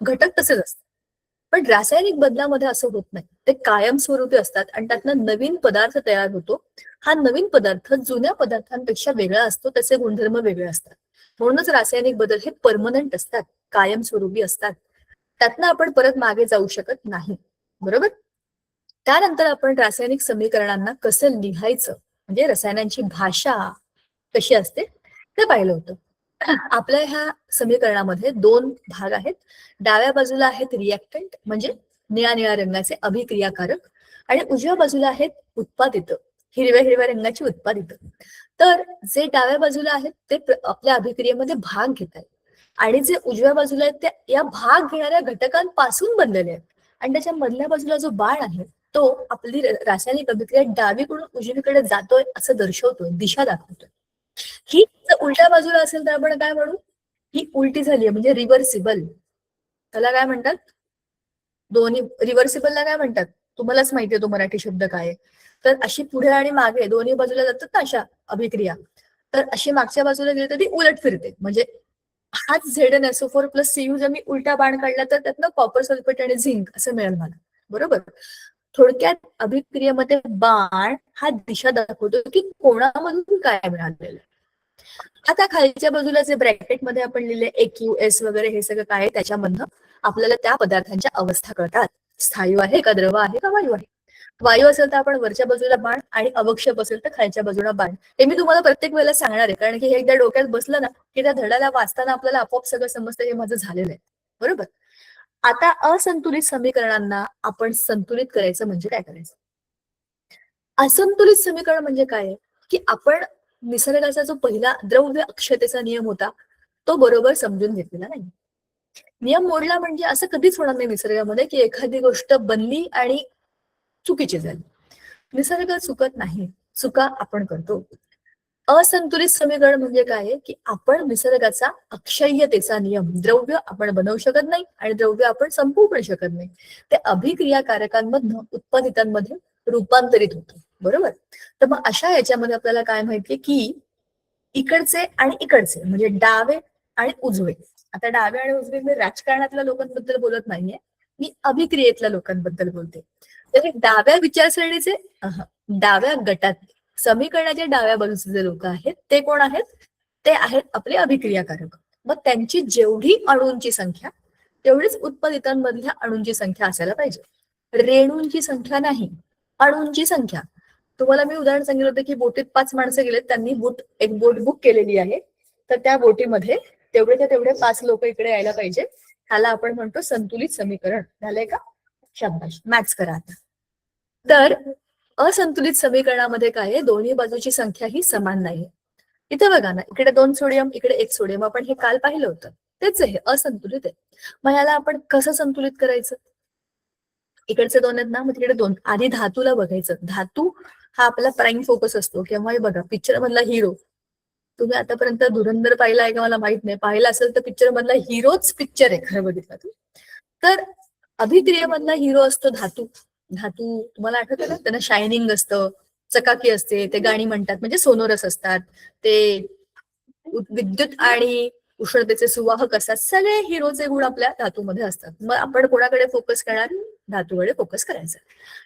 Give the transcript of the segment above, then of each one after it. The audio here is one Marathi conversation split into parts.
घटक तसेच असतात. पण रासायनिक बदलामध्ये असं होत नाही, ते कायमस्वरूपी असतात आणि त्यातनं नवीन पदार्थ तयार होतो. हा नवीन पदार्थ जुन्या पदार्थांपेक्षा वेगळा असतो, त्याचे गुणधर्म वेगळे असतात. म्हणूनच रासायनिक बदल हे परमनंट असतात, कायमस्वरूपी असतात. त्यातनं आपण परत मागे जाऊ शकत नाही. बरोबर. त्यानंतर आपण रासायनिक समीकरणांना कसं लिहायचं, म्हणजे रसायनांची भाषा कशी असते ते पाहिलं होतं. आपल्या ह्या समीकरणामध्ये दोन भाग आहेत. डाव्या बाजूला आहेत रिॲक्टंट म्हणजे निळ्या निळ्या रंगाचे अभिक्रियाकारक, आणि उजव्या बाजूला आहेत उत्पादित, हिरव्या हिरव्या रंगाची उत्पादित. तर जे डाव्या बाजूला आहेत ते आपल्या अभिक्रियेमध्ये भाग घेत आहेत, आणि जे उजव्या बाजूला आहेत ते या भाग घेणाऱ्या घटकांपासून बनलेले आहेत. आणि त्याच्या मधल्या बाजूला जो बाण आहे तो आपली रासायनिक अभिक्रिया डावीकडून उजवीकडे जातोय असं दर्शवतोय, दिशा दाखवतोय. ही जर उलट्या बाजूला असेल तर आपण काय म्हणू, ही उलटी झाली आहे, म्हणजे रिव्हर्सिबल. त्याला काय म्हणतात, दोन्ही रिव्हर्सिबलला काय म्हणतात तुम्हालाच माहितीये तो मराठी शब्द काय आहे. तर अशी पुढे आणि मागे दोन्ही बाजूला जातात ना अशा अभिक्रिया, तर अशी मागच्या बाजूला गेली तर ती उलट फिरते. म्हणजे हाच ZnSO4 प्लस Cu जर मी उलटा बाण काढला तर त्यातनं कॉपर सल्फेट आणि झिंक असं मिळेल मला. बरोबर. थोडक्यात अभिक्रियेमध्ये बाण हा दिशा दाखवतो की कोणामधून काय मिळालेलं. आता खालच्या बाजूला जे ब्रॅकेटमध्ये आपण लिहिले AQS वगैरे हे सगळं काय आहे, त्याच्यामधनं आपल्याला त्या पदार्थांच्या अवस्था कळतात. स्थायू आहे का, द्रव आहे का, वायू आहे. वायू असेल तर आपण वरच्या बाजूला बाण, आणि अवक्षेप असेल तर खालच्या बाजूला बाण. हे मी तुम्हाला प्रत्येक वेळेला सांगणार आहे, कारण की हे एकदा डोक्यात बसलं ना की त्या धड्याला वाचताना आपल्याला आपोआप सगळं समजतं, हे माझं झालेलं आहे. बरोबर. आता असंतुलित समीकरणांना आपण संतुलित करायचं म्हणजे काय करायचं. असंतुलित समीकरण म्हणजे काय आहे की आपण निसर्गाचा जो पहिला द्रव्य अक्षतेचा नियम होता तो बरोबर समजून घेतलेला नाही. नियम मोडला म्हणजे असं कधीच होणार नाही निसर्गामध्ये की एखादी गोष्ट बनली आणि चुकीची झाली. निसर्ग चुकत नाही, चुका आपण करतो. असंतुलित समीकरण म्हणजे काय आहे की आपण निसर्गाचा अक्षय्यतेचा नियम, द्रव्य आपण बनवू शकत नाही आणि द्रव्य आपण संपवू पण शकत नाही, ते अभिक्रियाकारकांमधनं उत्पादितांमध्ये रूपांतरित होतं. बरोबर. तर मग अशा याच्यामध्ये आपल्याला काय माहितीये की इकडचे आणि इकडचे म्हणजे डावे आणि उजवे. आता डावे आणि उजवे मी राजकारणातल्या लोकांबद्दल बोलत नाहीये, मी अभिक्रियेतल्या लोकांबद्दल बोलते. तर हे डाव्या विचारसरणीचे, डाव्या गटात समीकरणाच्या डाव्या बाजूचे जे लोक आहेत ते कोण आहेत, ते आहेत आपले अभिक्रियाकारक. मग त्यांची जेवढी अणूंची संख्या तेवढीच उत्पादितांमधल्या अणूंची संख्या असायला पाहिजे. रेणूंची संख्या नाही, अणूंची संख्या. तुम्हाला मी उदाहरण सांगितलं होतं की बोटीत 5 माणसं गेलेत, त्यांनी एक बोट बुक केलेली आहे, तर त्या बोटीमध्ये तेवढे 5 लोक इकडे यायला पाहिजे. ह्याला आपण म्हणतो संतुलित समीकरण. झालंय का. शाबाश, मॅथ्स करा आता. तर असंतुलित समीकरणामध्ये काय आहे, दोन्ही बाजूची संख्या ही समान नाही. इथे बघा ना, इकडे 2 सोडियम इकडे 1 सोडियम, आपण हे काल पाहिलं होतं. तेच आहे, असंतुलित आहे. मग ह्याला आपण कसं संतुलित करायचं. इकडचे 2 आहेत ना, मग तिकडे 2. आधी धातूला बघायचं. धातू हा आपला प्राईम फोकस असतो. केव्हाही बघा पिक्चर मधला हिरो, तुम्ही आतापर्यंत धुरंधर पाहिला आहे का मला माहित नाही, पाहिला असेल तर पिक्चर मधला हिरोच पिक्चर आहे खरं बघितलं तर. अभिक्रियेमधला हिरो असतो धातू. धातू तुम्हाला आठवतं ना, त्यांना शायनिंग असतं, चकाकी असते, ते गाणी म्हणतात म्हणजे सोनोरस असतात, ते विद्युत आणि उष्णतेचे सुवाहक असतात. सगळे हिरोचे गुण आपल्या धातूमध्ये असतात. मग आपण कोणाकडे फोकस करणार, धातूकडे फोकस करायचं.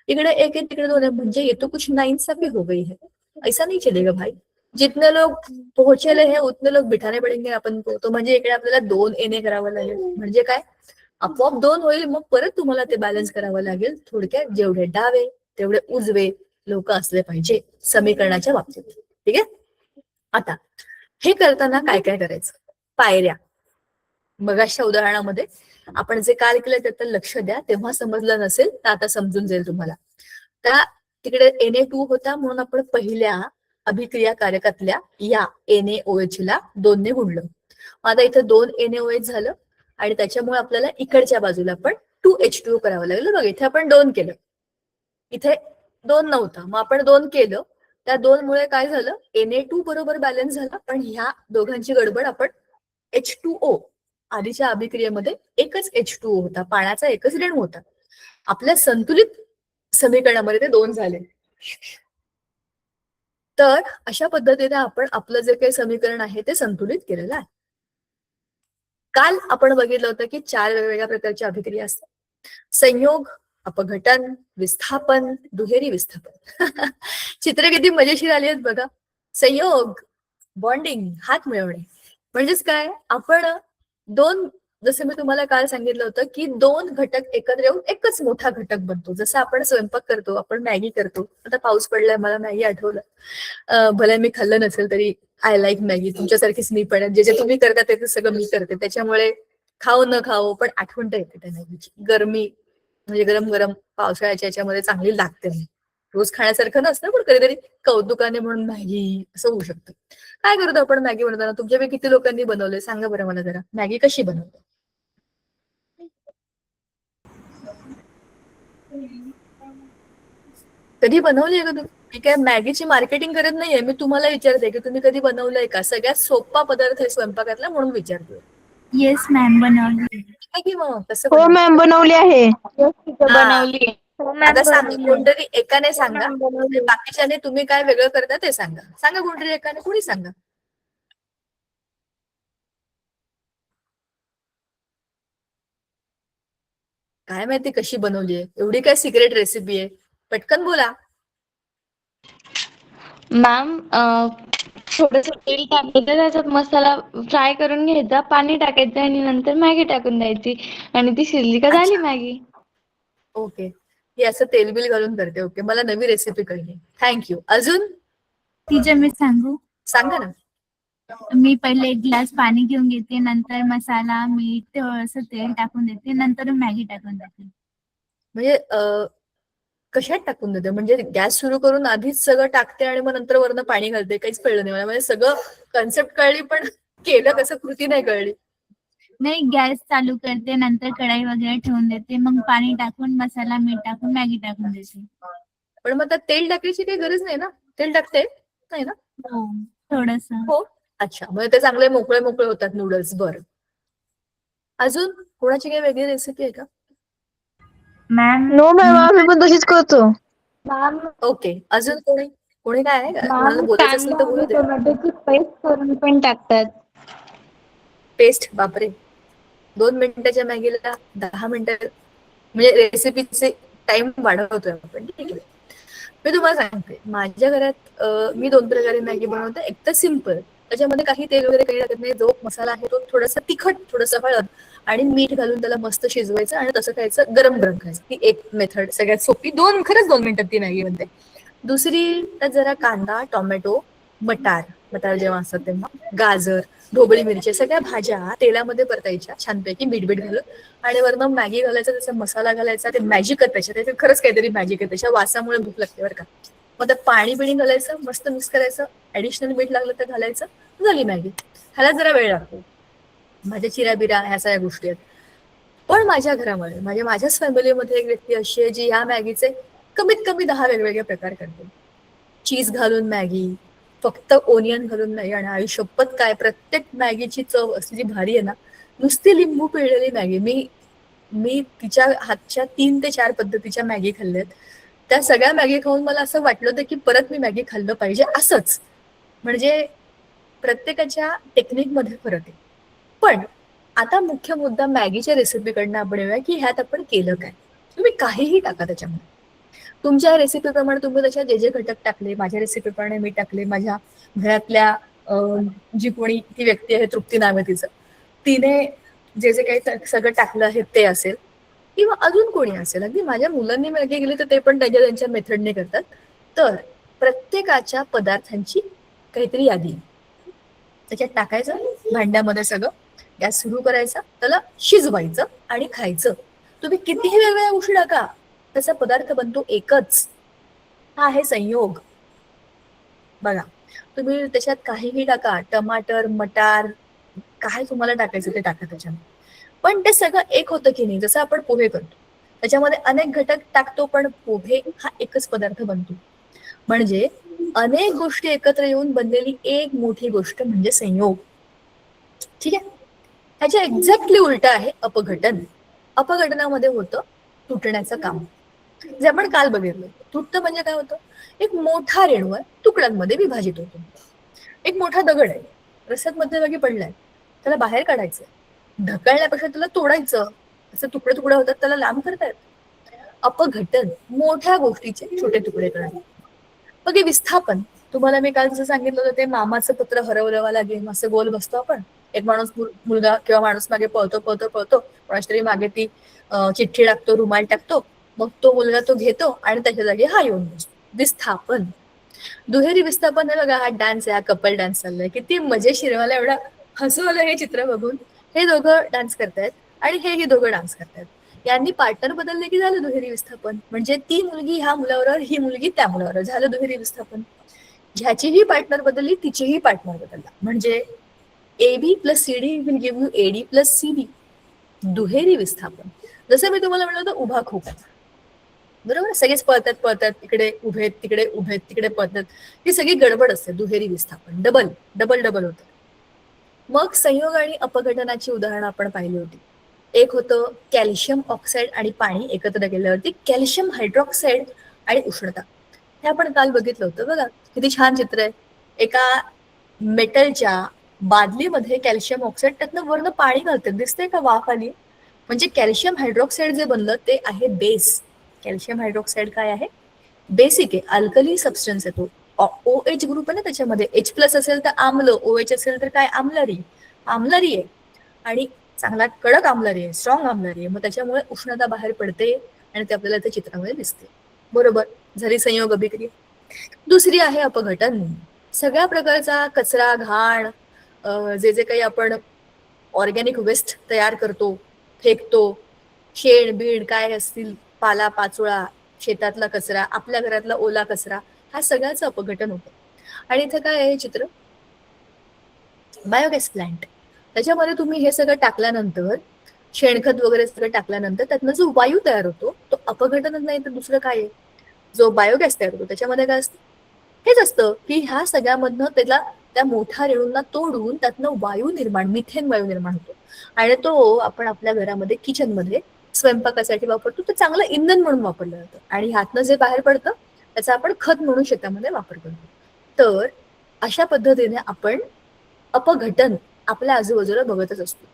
इकडे 1 आहे तिकडे 2 आहे, म्हणजे ये तो कुछ नाइंसाफी हो गई है, ऐसा नहीं चलेगा भाई. जितने लोग पोहोचेले हैं उतने लोग बिठाने पडेंगे आपण को. तो म्हणजे इकडे आपल्याला 2 येणे करावं लागेल. म्हणजे काय, आपोआप 2 होईल, मग परत तुम्हाला ते बॅलन्स करावं लागेल. थोडक्यात जेवढे डावे तेवढे उजवे लोक असले पाहिजे समीकरणाच्या बाबतीत. ठीक आहे. आता हे करताना काय काय करायचं, पायऱ्या. मगाच्या उदाहरणामध्ये आपण जे काल केलं त्याचं लक्ष द्या, तेव्हा समजलं नसेल तर आता समजून जाईल तुम्हाला. त्या तिकडे Na2 होता म्हणून आपण पहिल्या अभिक्रियाकारकातल्या या NaOH ला 2 ने गुणलं. आता इथं 2 NaOH झालं आणि त्याच्यामुळे आपल्याला इकडच्या बाजूला पण 2H2O करावं लागलं. बघ इथे आपण 2 केलं, इथे 2 नव्हता, मग आपण 2 केलं. त्या 2 मुळे काय झालं, Na2 बरोबर बॅलन्स झाला, पण ह्या दोघांची गडबड, आपण H2O, आधीच्या अभिक्रियेमध्ये एकच H2O होता, पाण्याचा एकच रेणू होता. आपल्या संतुलित समीकरणामध्ये ते 2 झाले. तर अशा पद्धतीने आपण आपलं जे काही समीकरण आहे ते संतुलित केलेलं आहे. काल आपण बघितलं होतं की 4 वेगवेगळ्या प्रकारच्या अभिक्रिया असतात. संयोग, अपघटन, विस्थापन, दुहेरी विस्थापन. चित्र किती मजेशीर आली आहेत बघा. संयोग, बॉन्डिंग, हात मिळवणे. म्हणजेच काय, आपण दोन, जसं मी तुम्हाला काल सांगितलं होतं की दोन घटक एकत्र येऊन एकच मोठा घटक बनतो. जसं आपण स्वयंपाक करतो, आपण मॅगी करतो. आता पाऊस पडलाय, मला मॅगी आठवलं. भले मी खाल्लं नसेल तरी आय लाईक मॅगी. तुमच्यासारखीच मी पण, जे जे तुम्ही करता ते सगळं मी करते. त्याच्यामुळे खाऊ न खाऊ पण आठवण तर येते त्या मॅगीची. गरमी म्हणजे गरम गरम पावसाळ्याच्या याच्यामध्ये चांगली लागते. रोज खाण्यासारखं नसतं, पण कधीतरी कौतुकाने म्हणून मॅगी असं होऊ शकतं. काय करतो आपण मॅगी बनवताना? तुमच्यापैकी किती लोकांनी बनवलंय सांगा बरं मला जरा. मॅगी कशी बनवतो? कधी बनवलीय का तुम्ही? मी काय मॅगीची मार्केटिंग करत नाहीये. मी तुम्हाला विचारते की तुम्ही कधी बनवलंय का? सगळ्यात सोपा पदार्थ आहे स्वयंपाकातला, म्हणून विचारतोय. येस मॅम, बनवली. की मग कसं हो बनवतो? मॅम, बनवली आहे. हा, बनवली. हो आता मॅम, सांगा, बनवली. कोणतरी एकाने हो सांगा. मॅम, बनवली. बाकीच्याने तुम्ही काय वेगळं करता ते सांगा. सांगा कोणतरी एकाने, कुणी सांगा. काय माहिती कशी बनवली आहे, एवढी काय सिक्रेट रेसिपी आहे? पटकन बोला. मॅम, थोडस तेल टाकायचं, त्याच्यात मसाला फ्राय करून घ्यायचा, पाणी टाकायचं आणि नंतर मॅगी टाकून द्यायची आणि ती शिजली का झाली अच्छा, मॅगी. ओके. ही असं तेलबिल घालून करते. ओके, मला नवी रेसिपी कळली. थँक्यू. अजून टीचर मी सांगू? सांगा ना. मी पहिले एक ग्लास पाणी घेऊन घेते, नंतर मसाला, मीठ, थोडंसं तेल टाकून देते, नंतर मॅगी टाकून देते. म्हणजे कशात टाकून देते? म्हणजे गॅस सुरू करून आधीच सगळं टाकते आणि मग नंतर वरनं पाणी घालते? काहीच कळलं नाही मला. म्हणजे सगळं कन्सेप्ट कळली, पण केलं कसं कृती नाही कळली. नाही, गॅस चालू करते, नंतर कढाई वगैरे ठेवून देते, मग पाणी टाकून मसाला, मीठ टाकून मॅगी टाकून देते. पण मग त्यात तेल टाकायची काही गरज नाही ना? तेल टाकते नाही ना? हो, थोडस. हो. अच्छा, म्हणजे ते चांगले मोकळे मोकळे होतात नूडल्स. बरं, अजून कोणाची काही वेगळी रेसिपी आहे का? मॅम, नो मॅम, आम्ही पण तशीच करतो. मॅम, ओके, अजून कोणी कोणी काय आहे? कोणाला मॅम, बोलायचं असेल तर कांदा बोलू आणि दे. टोमॅटोची पेस्ट करून पण टाकतात. पेस्ट, बापरे. 2 मिनिटाच्या मॅगीला 10 मिनिटं, म्हणजे रेसिपीचे टाइम वाढवतोय आपण. ठीक आहे, मी तुम्हाला सांगते. माझ्या घरात मी 2 प्रकारे मॅगी बनवते. एक तर सिम्पल, त्याच्यामध्ये काही तेल वगैरे काही टाकत नाही. जो मसाला आहे तो थोडासा तिखट, थोडंसं हळद आणि मीठ घालून त्याला मस्त शिजवायचं आणि तसं खायचं, गरम गरम खायचं. ती एक मेथड सगळ्यात सोपी. खरंच 2 मिनिटात ती मॅगी बनते. दुसरी, तर जरा कांदा, टोमॅटो, मटार मटार जेव्हा असतात तेव्हा, गाजर, ढोबळी मिरची, सगळ्या भाज्या तेलामध्ये परतायच्या छानपैकी, मीठ बीठ घालून. आणि वरनं मॅगी घालायचा, त्याचा मसाला घालायचा. ते मॅजिक आहे त्याच्यात, ते खरंच काहीतरी मॅजिक आहे. त्याच्या वासामुळे भूक लागते बरं का. मग ते पाणी बिणी घालायचं, मस्त मिक्स करायचं. ऍडिशनल मीठ लागलं तर घालायचं, झाली मॅगी. ह्याला जरा वेळ लागतो. माझ्या चिराबिरा ह्या सगळ्या गोष्टी आहेत. पण माझ्या घरामध्ये, माझ्याच फॅमिलीमध्ये एक व्यक्ती अशी आहे जी ह्या मॅगीचे कमीत कमी 10 वेगवेगळे प्रकार करते. चीज घालून मॅगी, फक्त ओनियन घालून मॅगी. आणि आयुष्यपत काय, प्रत्येक मॅगीची चव असली जी भारी आहे ना. नुसती लिंबू पिळलेली मॅगी. मी मी तिच्या हातच्या 3 ते 4 पद्धतीच्या मॅगी खाल्ल्यात. त्या सगळ्या मॅगी खाऊन मला असं वाटलं होतं की परत मी मॅगी खाल्लं पाहिजे असंच. म्हणजे प्रत्येकाच्या टेक्निकमध्ये फरक आहे. पण आता मुख्य मुद्दा मॅगीच्या रेसिपीकडनं आपण येऊया की ह्यात आपण केलं काय. तुम्ही काहीही टाका त्याच्यामध्ये. तुमच्या रेसिपीप्रमाणे तुम्ही त्याच्यात जे जे घटक टाकले, माझ्या रेसिपीप्रमाणे मी टाकले, माझ्या घरातल्या जी कोणी ती व्यक्ती आहे, तृप्ती नाव आहे तिचं, तिने जे जे काही सगळं टाकलं आहे ते असेल, किंवा अजून कोणी असेल. अगदी माझ्या मुलांनी मॅगी केली तर ते पण त्यांच्या त्यांच्या मेथडने करतात. तर प्रत्येकाच्या पदार्थांची काहीतरी यादी त्याच्यात टाकायचं, भांड्यामध्ये सगळं, गॅस सुरू करायचा, त्याला शिजवायचं आणि खायचं. तुम्ही कितीही वेगवेगळ्या गोष्टी टाका, त्याचा पदार्थ बनतो एकच. हा आहे संयोग. बघा, तुम्ही त्याच्यात काहीही टाका, टमाटर, मटार, काय तुम्हाला टाकायचं ते टाका त्याच्यामध्ये, पण ते सगळं एक होतं की नाही. जसं आपण पोहे करतो, त्याच्यामध्ये अनेक घटक टाकतो, पण पोहे हा एकच पदार्थ बनतो. म्हणजे अनेक गोष्टी एकत्र येऊन बनलेली एक मोठी गोष्ट म्हणजे संयोग. ठीक आहे. ह्याच्या एक्झॅक्टली उलट आहे अपघटन. अपघटनामध्ये होतं तुटण्याचं काम, जे आपण काल बघितलं. तुटतं म्हणजे काय होतं, एक मोठा रेणू आहे, तुकड्यांमध्ये विभाजित होतो. एक मोठा दगड आहे, रस्त्यात मध्यभागी पडलाय, त्याला बाहेर काढायचंय. ढकलण्यापेक्षा त्याला तोडायचं, असे तुकडे तुकडे होतात त्याला लांब करतायत. अपघटन मोठ्या गोष्टीचे छोटे तुकडे करणे. मग हे विस्थापन, तुम्हाला मी काल जसं सांगितलं होतं ते मामाचं पत्र हरवलंवाला गेम, असं गोल बसतो आपण. एक माणूस मुलगा किंवा माणूस मागे पळतो पळतो पळतो, कोणाच्या तरी मागे ती चिठ्ठी टाकतो, रुमाल टाकतो, मग तो मुलगा तो घेतो आणि त्याच्या जागी हा येऊन बसतो. विस्थापन. दुहेरी विस्थापन आहे बघा, हा डान्स आहे, हा कपल डान्स चाललाय, किती मजेशीर. मला एवढा हसू आलं हे चित्र बघून. हे दोघं डान्स करतायत आणि हे दोघं डान्स करतायत. यांनी पार्टनर बदलले की झालं दुहेरी विस्थापन. म्हणजे ती मुलगी ह्या मुलाबरोबर, ही मुलगी त्या मुलाबरोबर, झालं दुहेरी विस्थापन. ह्याचीही पार्टनर बदलली, तिचीही पार्टनर बदलला, म्हणजे AB plus CD will give you AD plus CD. दुहेरी विस्थापन. जसं मी तुम्हाला म्हणलं होतं उभा खोका, बरोबर, सगळेच पळतात पळतात, इकडे उभे तिकडे उभे तिकडे पळतात, ही सगळी गडबड असते. दुहेरी विस्थापन डबल डबल डबल होतं. मग संयोग आणि अपघटनाची उदाहरणं आपण पाहिली होती. एक होतं कॅल्शियम ऑक्साईड आणि पाणी एकत्र केल्यावरती कॅल्शियम हायड्रॉक्साईड आणि उष्णता. हे आपण काल बघितलं होतं बघा, किती छान चित्र आहे. एका मेटलच्या बादलीमध्ये कॅल्शियम ऑक्साईड, त्यातनं वरनं पाणी घालतात, दिसतंय का वाफ आली. म्हणजे कॅल्शियम हायड्रॉक्साईड जे बनलं ते आहे बेस. कॅल्शियम हायड्रॉक्साईड काय आहे? बेसिक आहे, अल्कली सबस्टन्स आहे तो. OH ग्रुप आहे ना त्याच्यामध्ये, H प्लस असेल तर आम्ल, OH असेल तर काय आम्लारी, आम्लारी आहे आणि चांगला कडक आम्लारी आहे, स्ट्रॉंग आम्लारी आहे. मग त्याच्यामुळे उष्णता बाहेर पडते आणि ते आपल्याला त्या चित्रामध्ये दिसते. बरोबर, झाली संयोग अभिक्रिया. दुसरी आहे अपघटन. सगळ्या प्रकारचा कचरा, घाण, जे जे काही आपण ऑर्गॅनिक वेस्ट तयार करतो, फेकतो, शेण बीड काय असतील, पाला पाचोळा, शेतातला कचरा, आपल्या घरातला ओला कचरा, हा सगळ्याचं अपघटन होतं. आणि इथं काय आहे चित्र, बायोगॅस प्लांट. त्याच्यामध्ये तुम्ही हे सगळं टाकल्यानंतर, शेणखत वगैरे सगळं टाकल्यानंतर त्यातनं जो वायू तयार होतो तो अपघटनच नाही तर दुसरं काय आहे. जो बायोगॅस तयार होतो त्याच्यामध्ये काय असतं, हेच असतं की ह्या सगळ्यामधनं त्याला त्या मोठ्या रेणूंना तोडून त्यातनं वायू निर्माण, मिथेन वायू निर्माण होतो आणि तो आपण आपल्या घरामध्ये किचनमध्ये स्वयंपाकासाठी वापरतो. तर चांगलं इंधन म्हणून वापरलं जातं आणि ह्यातनं जे बाहेर पडतं त्याचा आपण खत म्हणून शेतामध्ये वापर करतो. तर अशा पद्धतीने आपण अपघटन आपल्या आजूबाजूला बघतच असतो.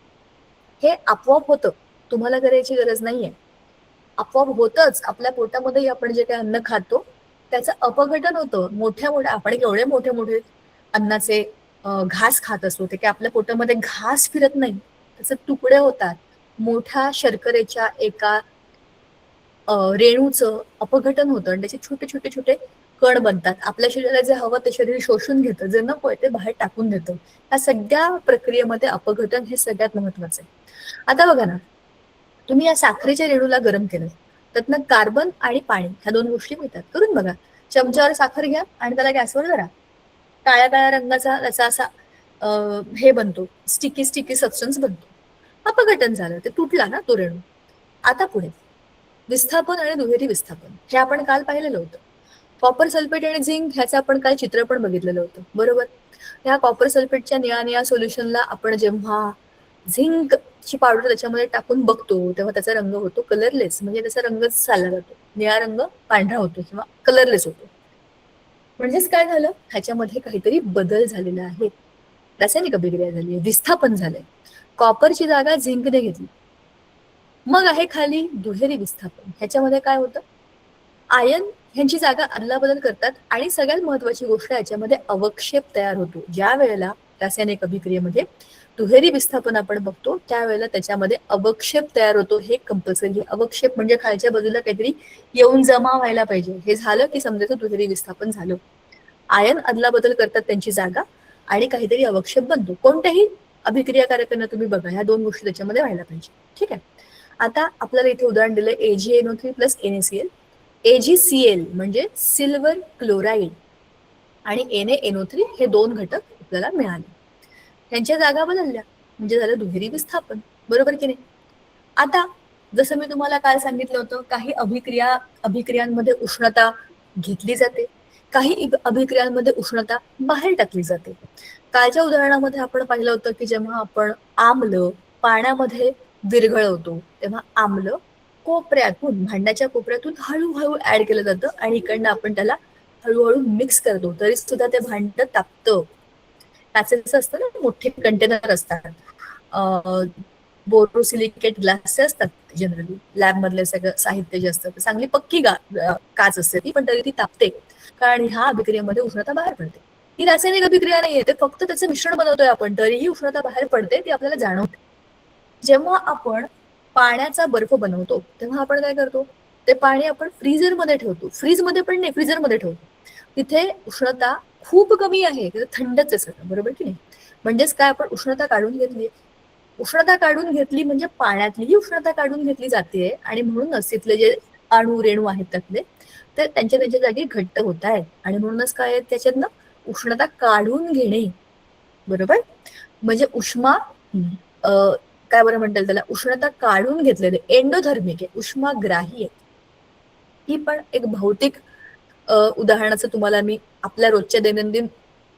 हे आपोआप होतं, तुम्हाला करायची गरज नाहीये, आपोआप होतच. आपल्या पोटामध्ये आपण जे काही अन्न खातो त्याचं अपघटन होतं. मोठ्या मोठ्या, आपण एवढे मोठे मोठे अन्नाचे घास खात असतो, ते काय आपल्या पोटामध्ये घास फिरत नाही, त्याचे तुकडे होतात. मोठ्या शर्करेच्या एका रेणूचं अपघटन होतं आणि त्याचे छोटे छोटे छोटे कण बनतात. आपल्या शरीराला जे हवं ते शरीर शोषून घेतं, जे नको ते बाहेर टाकून देतं. या सगळ्या प्रक्रियेमध्ये अपघटन हे सगळ्यात महत्वाचं आहे. आता बघा ना, तुम्ही या साखरेच्या रेणूला गरम केलं, त्यातनं कार्बन आणि पाणी ह्या दोन गोष्टी मिळतात. करून बघा, चमच्यावर साखर घ्या आणि त्याला गॅसवर धरा, काळ्या काळ्या रंगाचा त्याचा असा हे बनतो, स्टिकी स्टिकी सबस्टन्स बनतो. अपघटन झालं, ते तुटला ना तो रेणू. आता पुढे विस्थापन आणि दुहेरी विस्थापन हे आपण काल पाहिलेलं होतं. कॉपर सल्फेट आणि झिंक ह्याचं आपण काल चित्र पण बघितलेलं होतं, बरोबर. ह्या कॉपर सल्फेटच्या निळ्या निळ्या सोल्युशनला आपण जेव्हा झिंकची पावडर त्याच्यामध्ये टाकून बघतो तेव्हा त्याचा रंग होतो कलरलेस, म्हणजे त्याचा रंगच चालला जातो, निळा रंग पांढरा होतो किंवा कलरलेस होतो. म्हणजेच काय झालं, ह्याच्यामध्ये काहीतरी बदल झालेला आहे, रासायनिक अभिक्रिया झाली आहे, विस्थापन झालंय. कॉपरची जागा झिंकने घेतली. मग आहे खाली दुहेरी विस्थापन. ह्याच्यामध्ये काय होतं, आयन ह्यांची जागा अदलाबदल करतात आणि सगळ्यात महत्वाची गोष्ट याच्यामध्ये अवक्षेप तयार होतो. ज्या वेळेला रासायनिक अभिक्रियेमध्ये दुहेरी विस्थापन आपण बघतो त्यावेळेला त्याच्यामध्ये अवक्षेप तयार होतो. हे कंपल्सरी. अवक्षेप म्हणजे खालच्या बाजूला काहीतरी येऊन जमा व्हायला पाहिजे. हे झालं की समजायचं दुहेरी विस्थापन झालं. आयन अदलाबदल करतात त्यांची जागा आणि काहीतरी अवक्षेप बनतो. कोणत्याही अभिक्रियाकारकांना तुम्ही बघा, ह्या दोन गोष्टी त्याच्यामध्ये व्हायला पाहिजे. ठीक आहे. आता आपल्याला इथे उदाहरण दिलं AgNO3 प्लस NaCl. AgCl म्हणजे सिल्वर क्लोराईड आणि NaNO3 हे दोन घटक आपल्याला मिळाले. त्यांच्या जागा बदलल्या म्हणजे झालं दुहेरी विस्थापन, बरोबर की नाही. आता जसं मी तुम्हाला काल सांगितलं होतं, काही अभिक्रियांमध्ये उष्णता घेतली जाते, काही अभिक्रियांमध्ये उष्णता बाहेर टाकली जाते. कालच्या उदाहरणामध्ये आपण पाहिलं होतं की जेव्हा आपण आम्ल पाण्यामध्ये विरघळवतो तेव्हा आम्ल कोपऱ्यातून, भांड्याच्या कोपऱ्यातून हळूहळू ऍड केलं जातं आणि इकडनं आपण त्याला हळूहळू मिक्स करतो, तरी सुद्धा ते भांड तापतं. काचेचं असतं ना, मोठे कंटेनर असतात, बोरोसिलिकेट ग्लासचे असतात जनरली. लॅब मधले सगळं साहित्य जे असतं ते चांगली पक्की काच असते ती, पण तरी ती तापते, कारण ह्या अभिक्रियेमध्ये उष्णता बाहेर पडते. ही रासायनिक अभिक्रिया नाहीये, ते फक्त त्याचं मिश्रण बनवतोय आपण, तरीही उष्णता बाहेर पडते, ती आपल्याला जाणवते. जेव्हा आपण पाण्याचा बर्फ बनवतो तेव्हा आपण काय करतो, ते पाणी आपण फ्रीजरमध्ये ठेवतो. फ्रीजमध्ये पण नाही, फ्रीजरमध्ये ठेवतो. तिथे उष्णता खूप कमी आहे, तिथे थंडच आहे सगळं, बरोबर की नाही? म्हणजेच काय, आपण उष्णता काढून घेतली. उष्णता काढून घेतली म्हणजे पाण्यातलीही उष्णता काढून घेतली जाते, आणि म्हणूनच तिथले जे अणु रेणू आहेत त्यातले, ते त्यांच्या त्यांच्या जागी घट्ट होत आहेत, आणि म्हणूनच काय त्याच्यातनं उष्णता काढून घेणे, बरोबर. म्हणजे उष्मा काय बरं म्हणतात त्याला, उष्णता काढून घेतलेले एंडोधर्मिक आहे, उष्माग्राही आहे. ही पण एक भौतिक उदाहरणाचं तुम्हाला मी आपल्या रोजच्या दैनंदिन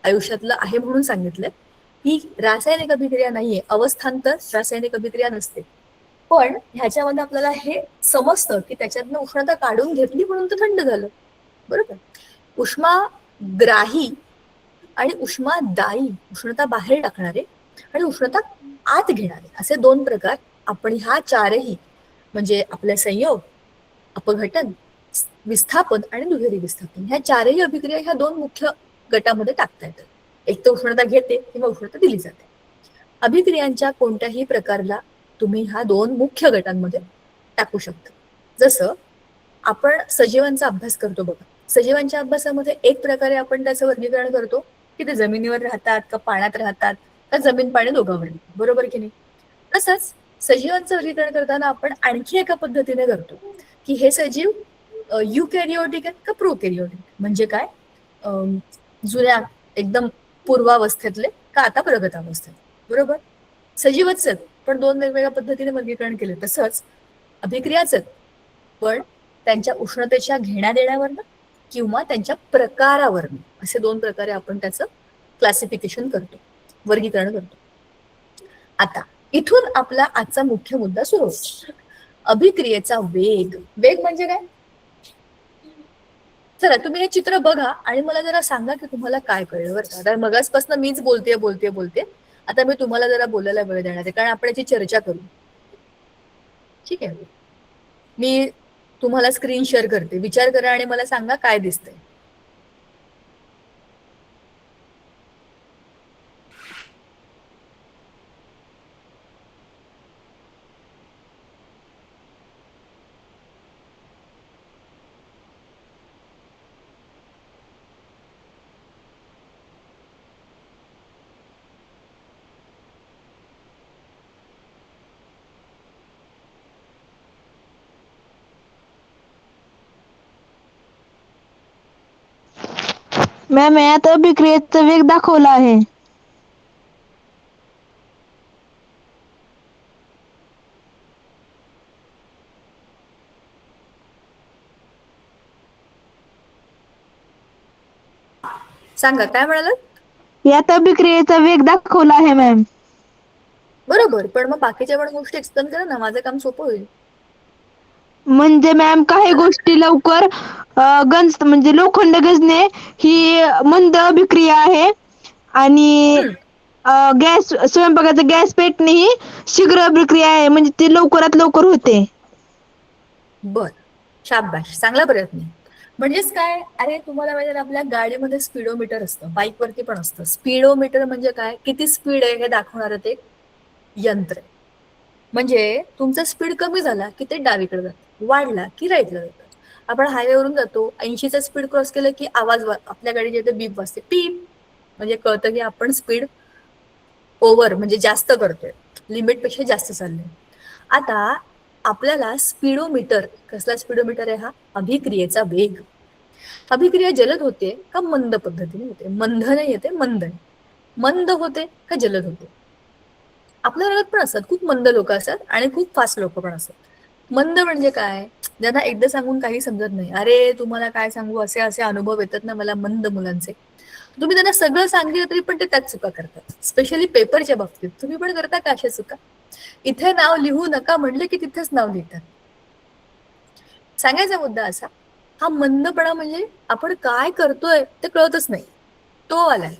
आयुष्यातलं आहे म्हणून सांगितलंय. ही रासायनिक अभिक्रिया नाहीये, अवस्थांतर रासायनिक अभिक्रिया नसते. पण ह्याच्यामध्ये आपल्याला हे समजतं की त्याच्यातनं उष्णता काढून घेतली म्हणून तर थंड झालं, बरोबर. उष्माग्राही आणि उष्मादायी, उष्णता बाहेर टाकणारे आणि उष्णता आत घेणारे, असे दोन प्रकार आपण ह्या चारही, म्हणजे आपले संयोग, अपघटन, विस्थापन आणि दुहेरी विस्थापन, ह्या चारही अभिक्रिया ह्या दोन मुख्य गटामध्ये टाकता येतात. एक तर उष्णता घेते किंवा उष्णता दिली जाते. अभिक्रियांच्या कोणत्याही प्रकारला तुम्ही ह्या दोन मुख्य गटांमध्ये टाकू शकता. जसं आपण सजीवांचा अभ्यास करतो बघा, सजीवांच्या अभ्यासामध्ये एक प्रकारे आपण त्याचं वर्गीकरण करतो की ते जमिनीवर राहतात का पाण्यात राहतात का जमीन पाणी दोघांवर, बरोबर की नाही? तसंच सजीवांचं वर्गीकरण करताना आपण आणखी एका पद्धतीने करतो की हे सजीव युकॅरियोटिक आहेत का प्रोकॅरियोटिक. म्हणजे काय, जुन्या एकदम पूर्वावस्थेतले का आता प्रगतावस्थेत, बरोबर. सजीवच आहेत पण दोन वेगवेगळ्या पद्धतीने वर्गीकरण केले. तसंच अभिक्रियाच आहेत, पण त्यांच्या उष्णतेच्या घेण्या देण्यावरनं किंवा त्यांच्या प्रकारावरनं, असे दोन प्रकारे आपण त्याचं क्लासिफिकेशन करतो, वर्गीकरण करतो. आता इथून आपला आजचा मुख्य मुद्दा सुरू होतो, अभिक्रियेचा वेग. वेग म्हणजे काय? चला तुम्ही हे चित्र बघा आणि मला जरा सांगा की तुम्हाला काय कळलं बरं का. तर मगासपासून मीच बोलते, आता मी तुम्हाला जरा बोलायला वेळ देणार आहे, कारण आपण याची चर्चा करू, ठीक आहे. मी तुम्हाला स्क्रीन शेअर करते, विचार करा आणि मला सांगा काय दिसतंय. मॅम यात अभिक्रियेचा वेग दाखवला आहे. सांगा काय म्हणालात? यात अभिक्रियेचा वेग दाखवला आहे मॅम. बरोबर, पण मग बाकीच्या पण गोष्टी एक्सप्लेन करा ना, माझं काम सोपं होईल. म्हणजे मॅम काही गोष्टी लवकर गंज म्हणजे लोखंड गंजणे ही मंद अभिक्रिया आहे, आणि गॅस स्वयंपाकाचा गॅस पेटणे ही शीघ्र अभिक्रिया आहे, म्हणजे ती लवकरात लवकर होते. बर, शाबाश, चांगला प्रयत्न. म्हणजेच काय, अरे तुम्हाला माहिती आपल्या गाडीमध्ये स्पीडोमीटर असतं, बाईक वरती पण असतं. स्पीडोमीटर म्हणजे काय, किती स्पीड आहे हे दाखवणारं ते यंत्र आहे. म्हणजे तुमचा स्पीड कमी झाला की ते डावीकडे जातं, वाढला की राईटला जातं. आपण हायवेवरून जातो, 80चा स्पीड क्रॉस केलं की आवाज आपल्या गाडीच्या इथे बीप वाजते, पीप, म्हणजे कळतं की आपण स्पीड ओव्हर म्हणजे जास्त करतोय, लिमिट पेक्षा जास्त चाललंय. आता आपल्याला स्पीडोमीटर, कसला स्पीडोमीटर आहे हा, अभिक्रियेचा वेग. अभिक्रिया जलद होते का मंद पद्धतीने होते? मंद नाही येते, मंद आहे. मंद होते का जलद होते? आपल्या वर्गात पण असतात खूप मंद लोक असतात आणि खूप फास्ट लोक पण असतात. मंद म्हणजे काय, ज्यांना एकदा सांगून काही समजत नाही. अरे तुम्हाला काय सांगू, असे असे अनुभव येतात ना मला मंद मुलांचे. तुम्ही त्यांना सगळं सांगितलं तरी पण ते त्यात चुका करतात, स्पेशली पेपरच्या बाबतीत. तुम्ही पण करता का अशा चुका? इथे नाव लिहू नका म्हणलं की तिथेच नाव लिहितात. सांगायचा मुद्दा असा, हा मंदपणा म्हणजे आपण काय करतोय ते कळतच नाही, तो आलाय.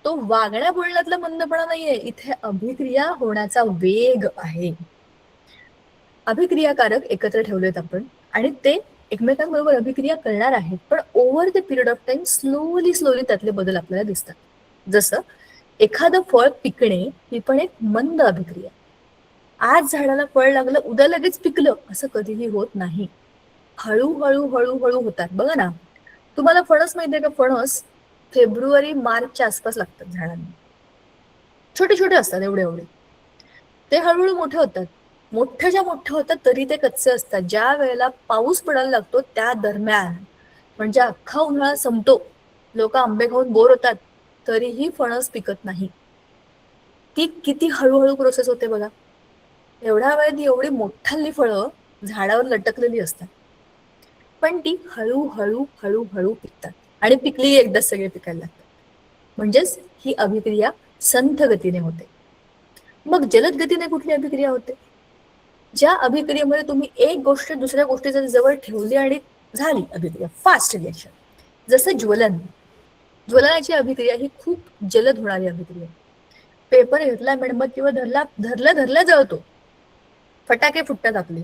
तो वागण्या बोलण्यातला मंदपणा नाहीये, इथे अभिक्रिया होण्याचा वेग आहे. अभिक्रियाकारक एकत्र ठेवलेत आपण आणि ते एकमेकांबरोबर अभिक्रिया करणार आहेत, पण over the period of time slowly slowly त्यातले बदल आपल्याला दिसतात. जसं एखादं फळ पिकणे ही पण एक मंद अभिक्रिया. आज झाडाला फळ लागलं, उद्या लगेच पिकलं असं कधीही होत नाही. हळूहळू हळूहळू होतात. बघा ना, तुम्हाला फणस माहितीये का? फणस फेब्रुवारी मार्चच्या आसपास लागतात झाडांना. छोटे छोटे असतात, एवढे एवढे. ते हळूहळू मोठे होतात. मोठ्याच्या मोठे होतात तरी ते कच्चे असतात. ज्या वेळेला पाऊस पडायला लागतो त्या दरम्यान, म्हणजे अख्खा उन्हाळा संपतो, लोक आंबे खाऊन बोर होतात, तरीही फणस पिकत नाही. ती किती हळूहळू प्रोसेस होते बघा. एवढ्या वेळेत एवढी मोठाली फळं झाडावर लटकलेली असतात, पण ती हळूहळू हळूहळू पिकतात आणि पिकली एकदा सगळे पिकायला लागतात. म्हणजेच ही अभिक्रिया संथ गतीने होते. मग जलद गतीने कुठली अभिक्रिया होते? ज्या अभिक्रियेमध्ये तुम्ही एक गोष्ट दुसऱ्या गोष्टीच्या जवळ ठेवली आणि झाली अभिक्रिया, फास्ट रिएक्शन. जसं ज्वलन. ज्वलनाची अभिक्रिया ही खूप जलद होणारी अभिक्रिया. पेपर घेतला मेणबत्तीवर धरला, धरल्या धरल्या जळतो. फटाके फुटतात आपले.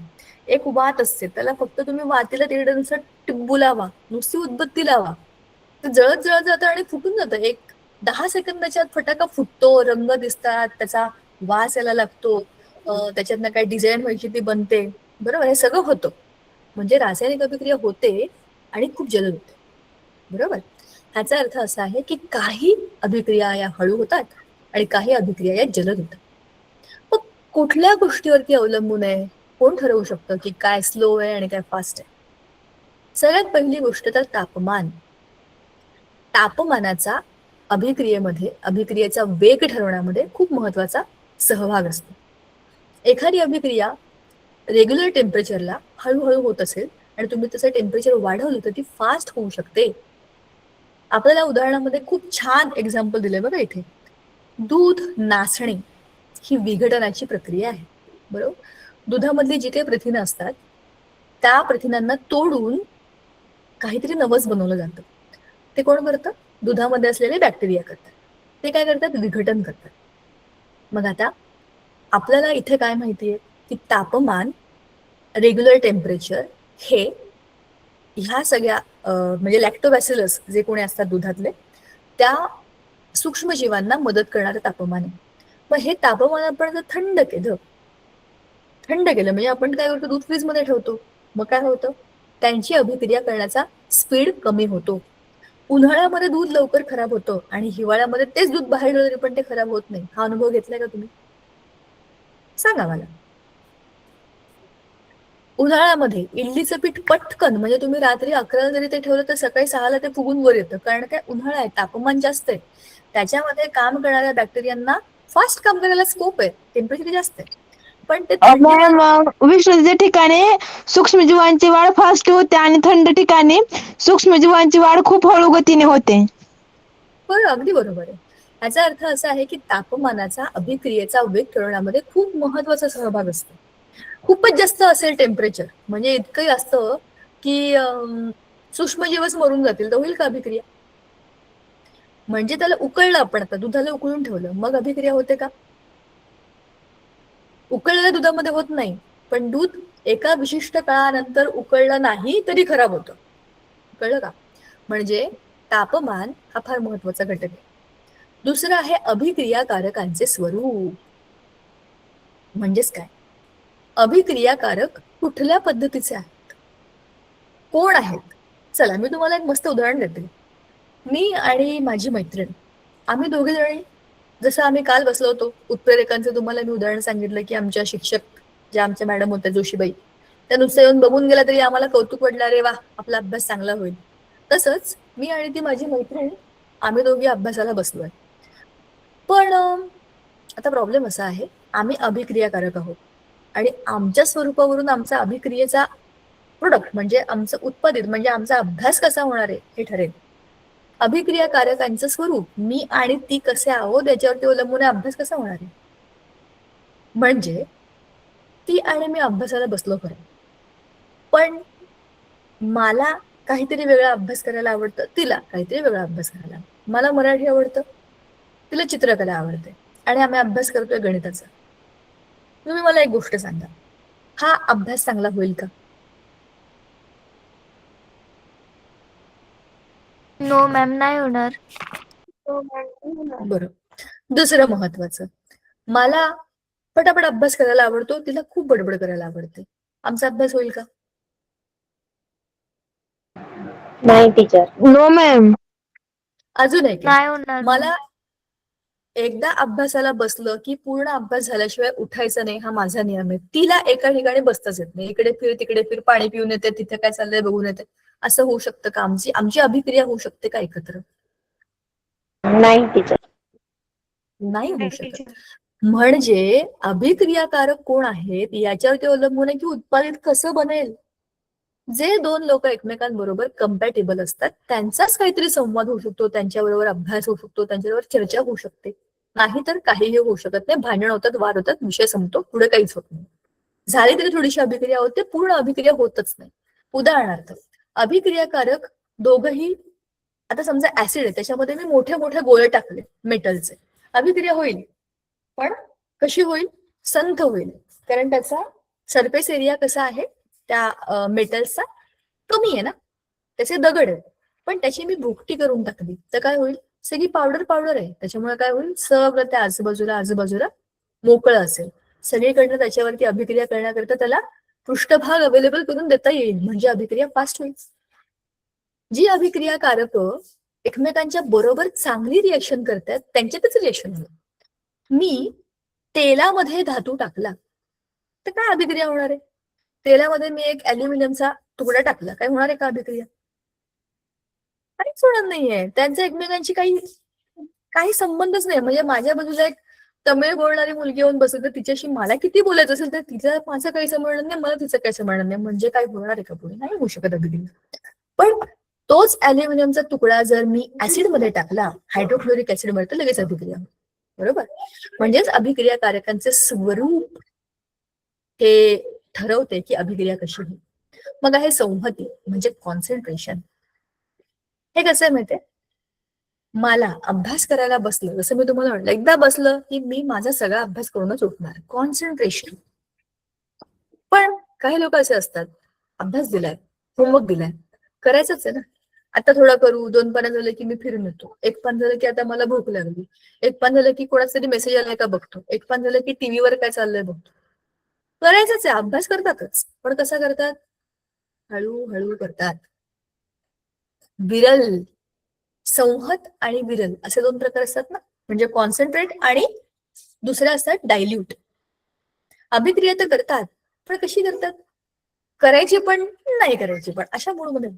एक वात असते, त्याला फक्त तुम्ही वातीला तिरडनुसार टिब्बू लावा, नुसती उदबत्ती लावा, ते जळत जळत जातं आणि फुटून जातं. एक 10 सेकंदाच्या आत फटाका फुटतो, रंग दिसतात, त्याचा वास यायला लागतो, त्याच्यातनं काय डिझाईन व्हायची ती बनते. बरोबर, हे सगळं होतं. म्हणजे रासायनिक अभिक्रिया होते आणि खूप जलद होते. बरोबर. ह्याचा अर्थ असा आहे की काही अभिक्रिया या हळू होतात आणि काही अभिक्रिया या जलद होतात. मग कुठल्या गोष्टीवरती अवलंबून आहे? कोण ठरवू शकतं की काय स्लो आहे आणि काय फास्ट आहे? सगळ्यात पहिली गोष्ट तर तापमान. तापमानाचा अभिक्रियेचा वेग ठरवण्यामध्ये खूप महत्वाचा सहभाग असतो. एखादी अभिक्रिया रेग्युलर टेम्परेचरला हळूहळू होत असेल आणि तुम्ही तसं टेम्परेचर वाढवलं तर ती फास्ट होऊ शकते. आपल्याला उदाहरणामध्ये खूप छान एक्झाम्पल दिलंय बघा इथे. दूध नासणे ही विघटनाची प्रक्रिया आहे. बरोबर. दुधामधली जी काही प्रथिनं असतात त्या प्रथिनांना तोडून काहीतरी नवस बनवलं जातं. ते कोण करतं? दुधामध्ये असलेले बॅक्टेरिया करतात. ते काय करतात? विघटन करतात. मग आता आपल्याला इथे काय माहितीये की तापमान, रेग्युलर टेम्परेचर हे ह्या सगळ्या म्हणजे लॅक्टोबॅसिलस जे कोणी असतात दुधातले, त्या सूक्ष्मजीवांना मदत करणारं तापमान आहे. मग हे तापमान आपण जर थंड केलं म्हणजे आपण काय करतो? दूध फ्रीजमध्ये ठेवतो. मग काय होतं? त्यांची अभिक्रिया करण्याचा स्पीड कमी होतो. उन्हाळ्यामध्ये दूध लवकर खराब होतं आणि हिवाळ्यामध्ये तेच दूध बाहेर ठेवलं तरी पण ते खराब होत नाही. हा अनुभव घेतलाय का तुम्ही? सांगा मला. उन्हाळ्यामध्ये इडलीचं पीठ पटकन, म्हणजे तुम्ही रात्री 11ला जरी ते ठेवलं तर सकाळी 6ला ते फुगून वर येतं. कारण काय? उन्हाळा आहे, तापमान जास्त आहे, त्याच्यामध्ये काम करणाऱ्या बॅक्टेरियांना फास्ट काम करायला स्कोप आहे, टेम्परेचर जास्त आहे. पण ते मॅम, उष्णतेच्या ठिकाणी सूक्ष्मजीवांची वाढ फास्ट होते आणि थंड ठिकाणी सूक्ष्मजीवांची वाढ खूप हळू गतीने होते. बरं, अगदी बरोबर आहे. याचा अर्थ असा आहे की तापमानाचा अभिक्रियेचा वेग ठरवण्यामध्ये खूप महत्वाचा सहभाग असतो. खूपच जास्त असेल टेम्परेचर, म्हणजे इतकं असतं की सूक्ष्मजीवच मरून जातील, तर होईल का अभिक्रिया? म्हणजे त्याला उकळलं आपण, आता दुधाला उकळून ठेवलं, मग अभिक्रिया होते का? उकळलेल्या दुधामध्ये होत नाही. पण दूध एका विशिष्ट काळानंतर उकळलं नाही तरी खराब होतं. कळलं का? म्हणजे तापमान हा फार महत्वाचा घटक आहे. दुसरं आहे अभिक्रियाकारकांचे स्वरूप. म्हणजेच काय? अभिक्रियाकारक कुठल्या पद्धतीचे आहेत? कोण आहेत? चला मी तुम्हाला एक मस्त उदाहरण देते. मी आणि माझी मैत्रीण, आम्ही दोघे जणी, जसं आम्ही काल बसलो होतो, उत्प्रेरकांचं तुम्हाला मी उदाहरण सांगितलं की आमच्या शिक्षक ज्या आमच्या मॅडम होत्या जोशीबाई, त्या नुसतं येऊन बघून गेला तरी आम्हाला कौतुक वाटलं, रे वा आपला अभ्यास चांगला होईल. तसंच मी आणि ती माझी मैत्रीण, आम्ही दोघी अभ्यासाला बसलोय. पण आता प्रॉब्लेम असा आहे, आम्ही अभिक्रियाकारक आहोत आणि आमच्या स्वरूपावरून आमचा अभिक्रियेचा प्रोडक्ट म्हणजे आमचं उत्पादित म्हणजे आमचा अभ्यास कसा होणार आहे हे ठरेल. अभिक्रियाकारकांचं स्वरूप, मी आणि ती कसे आहोत याच्यावरती अवलंबून अभ्यास कसा होणार आहे. म्हणजे ती आणि मी अभ्यासाला बसलो खरं, पण मला काहीतरी वेगळा अभ्यास करायला आवडतं, तिला काहीतरी वेगळा अभ्यास करायला. मला मराठी आवडतं, तिला चित्रकला आवडते आणि आम्ही अभ्यास करतोय गणिताचा. तुम्ही मला एक गोष्ट सांगा, हा अभ्यास चांगला होईल का? नो मॅम, नाही होणार. बरं. दुसरं महत्वाचं, मला पटापट अभ्यास करायला आवडतो, तिला खूप बडबड करायला आवडते. आमचा अभ्यास होईल का? नाही टीचर. No ma'am. अजून एक आहे, नाही होणार ma'am. मला एकदा अभ्यासाला बसलं की पूर्ण अभ्यास झाल्याशिवाय उठायचं नाही, हा माझा नियम आहे. तिला एका ठिकाणी बसताच येत नाही. इकडे फिर तिकडे फिर, पाणी पिऊन येते, तिथे काय चाललंय बघून येते. असं होऊ शकतं का? आमची आमची अभिक्रिया होऊ शकते का एकत्र? नाही टीचर. नाही होऊ शकत. म्हणजे अभिक्रियाकारक कोण आहेत याच्यावरती अवलंबून आहे की उत्पादित कसं बनेल. जे दोन लोक एकमेकांबरोबर कम्पॅटेबल असतात त्यांचाच काहीतरी संवाद होऊ शकतो, त्यांच्याबरोबर अभ्यास होऊ शकतो, त्यांच्याबरोबर चर्चा होऊ शकते. नाहीतर काहीही होऊ शकत नाही. भांडण होतात, वाद होतात, विषय संपतो, पुढे काहीच होत नाही. झाली तरी थोडीशी अभिक्रिया होते, पूर्ण अभिक्रिया होतच नाही. उदाहरणार्थ, अभिक्रियाकारक दोघही, आता समजा ऍसिड आहे, त्याच्यामध्ये मी मोठे मोठे गोळे टाकले मेटलचे, अभिक्रिया होईल, पण कशी होईल? संथ होईल. कारण त्याचा सरफेस एरिया कसा आहे त्या मेटल्सचा, कमी आहे ना, त्याचे दगड आहे. पण त्याची मी भुकटी करून टाकली तर काय होईल? सगळी पावडर पावडर आहे. त्याच्यामुळे काय होईल? सगळं त्या आजूबाजूला मोकळं असेल. सगळीकडनं त्याच्यावरती अभिक्रिया करण्याकरता त्याला पृष्ठभाग अवेलेबल करून देता येईल, म्हणजे अभिक्रिया फास्ट होईल. जी अभिक्रियाकारक एकमेकांच्या बरोबर चांगली रिएक्शन करतात त्यांच्यातच रिएक्शन होईल. मी तेलामध्ये धातू टाकला तर काय अभिक्रिया होणार आहे? तेलामध्ये मी एक अल्युमिनियमचा तुकडा टाकला, काय होणार आहे का अभिक्रिया? काहीच होणार नाहीये. त्यांचा एकमेकांशी काही संबंधच नाही. म्हणजे माझ्या बाजूला एक तमिळ बोलणारी मुलगी येऊन बसली तर तिच्याशी मला किती बोलायचं असेल तर तिचं माझं काही समजणार नाही, मला तिचं काही समजणार नाही. म्हणजे काय होणार आहे का पुढे? नाही होऊ शकत अभिक्रिया. पण तोच अल्युमिनियमचा तुकडा जर मी ऍसिड मध्ये टाकला, हायड्रोक्लोरिक ऍसिड मध्ये, तर लगेच अभिक्रिया होईल. बरोबर? म्हणजेच अभिक्रियाकारकांचे स्वरूप हे ठरवते की अभिक्रिया कशी होईल. मग आहे संहती म्हणजे कॉन्सन्ट्रेशन. हे कसं आहे माहितीये? मला अभ्यास करायला बसलं, जसं मी तुम्हाला म्हटलं, एकदा बसलं की मी माझा सगळा अभ्यास करूनच उठणार, कॉन्सन्ट्रेशन. पण काही लोक असे असतात, अभ्यास दिलाय, होमवर्क दिलाय, करायचंच आहे ना, आता थोडा करू, 2 पानं झालं की मी फिरून येतो, 1 पान झालं की आता मला भूक लागली, 1 पान झालं की कोणाचा तरी मेसेज आलाय का बघतो, 1 पान झालं की टीव्हीवर काय चाललंय बघतो. करायचंच आहे, अभ्यास करतातच, पण कसा करतात? हळूहळू करतात. विरल, संहत आणि विरल असे 2 प्रकार असतात ना, म्हणजे कॉन्सन्ट्रेट आणि दुसरे असतात डायल्यूट. अभिक्रिया तर करतात, पण कशी करतात? करायची पण नाही करायची पण, अशा मूडमध्ये.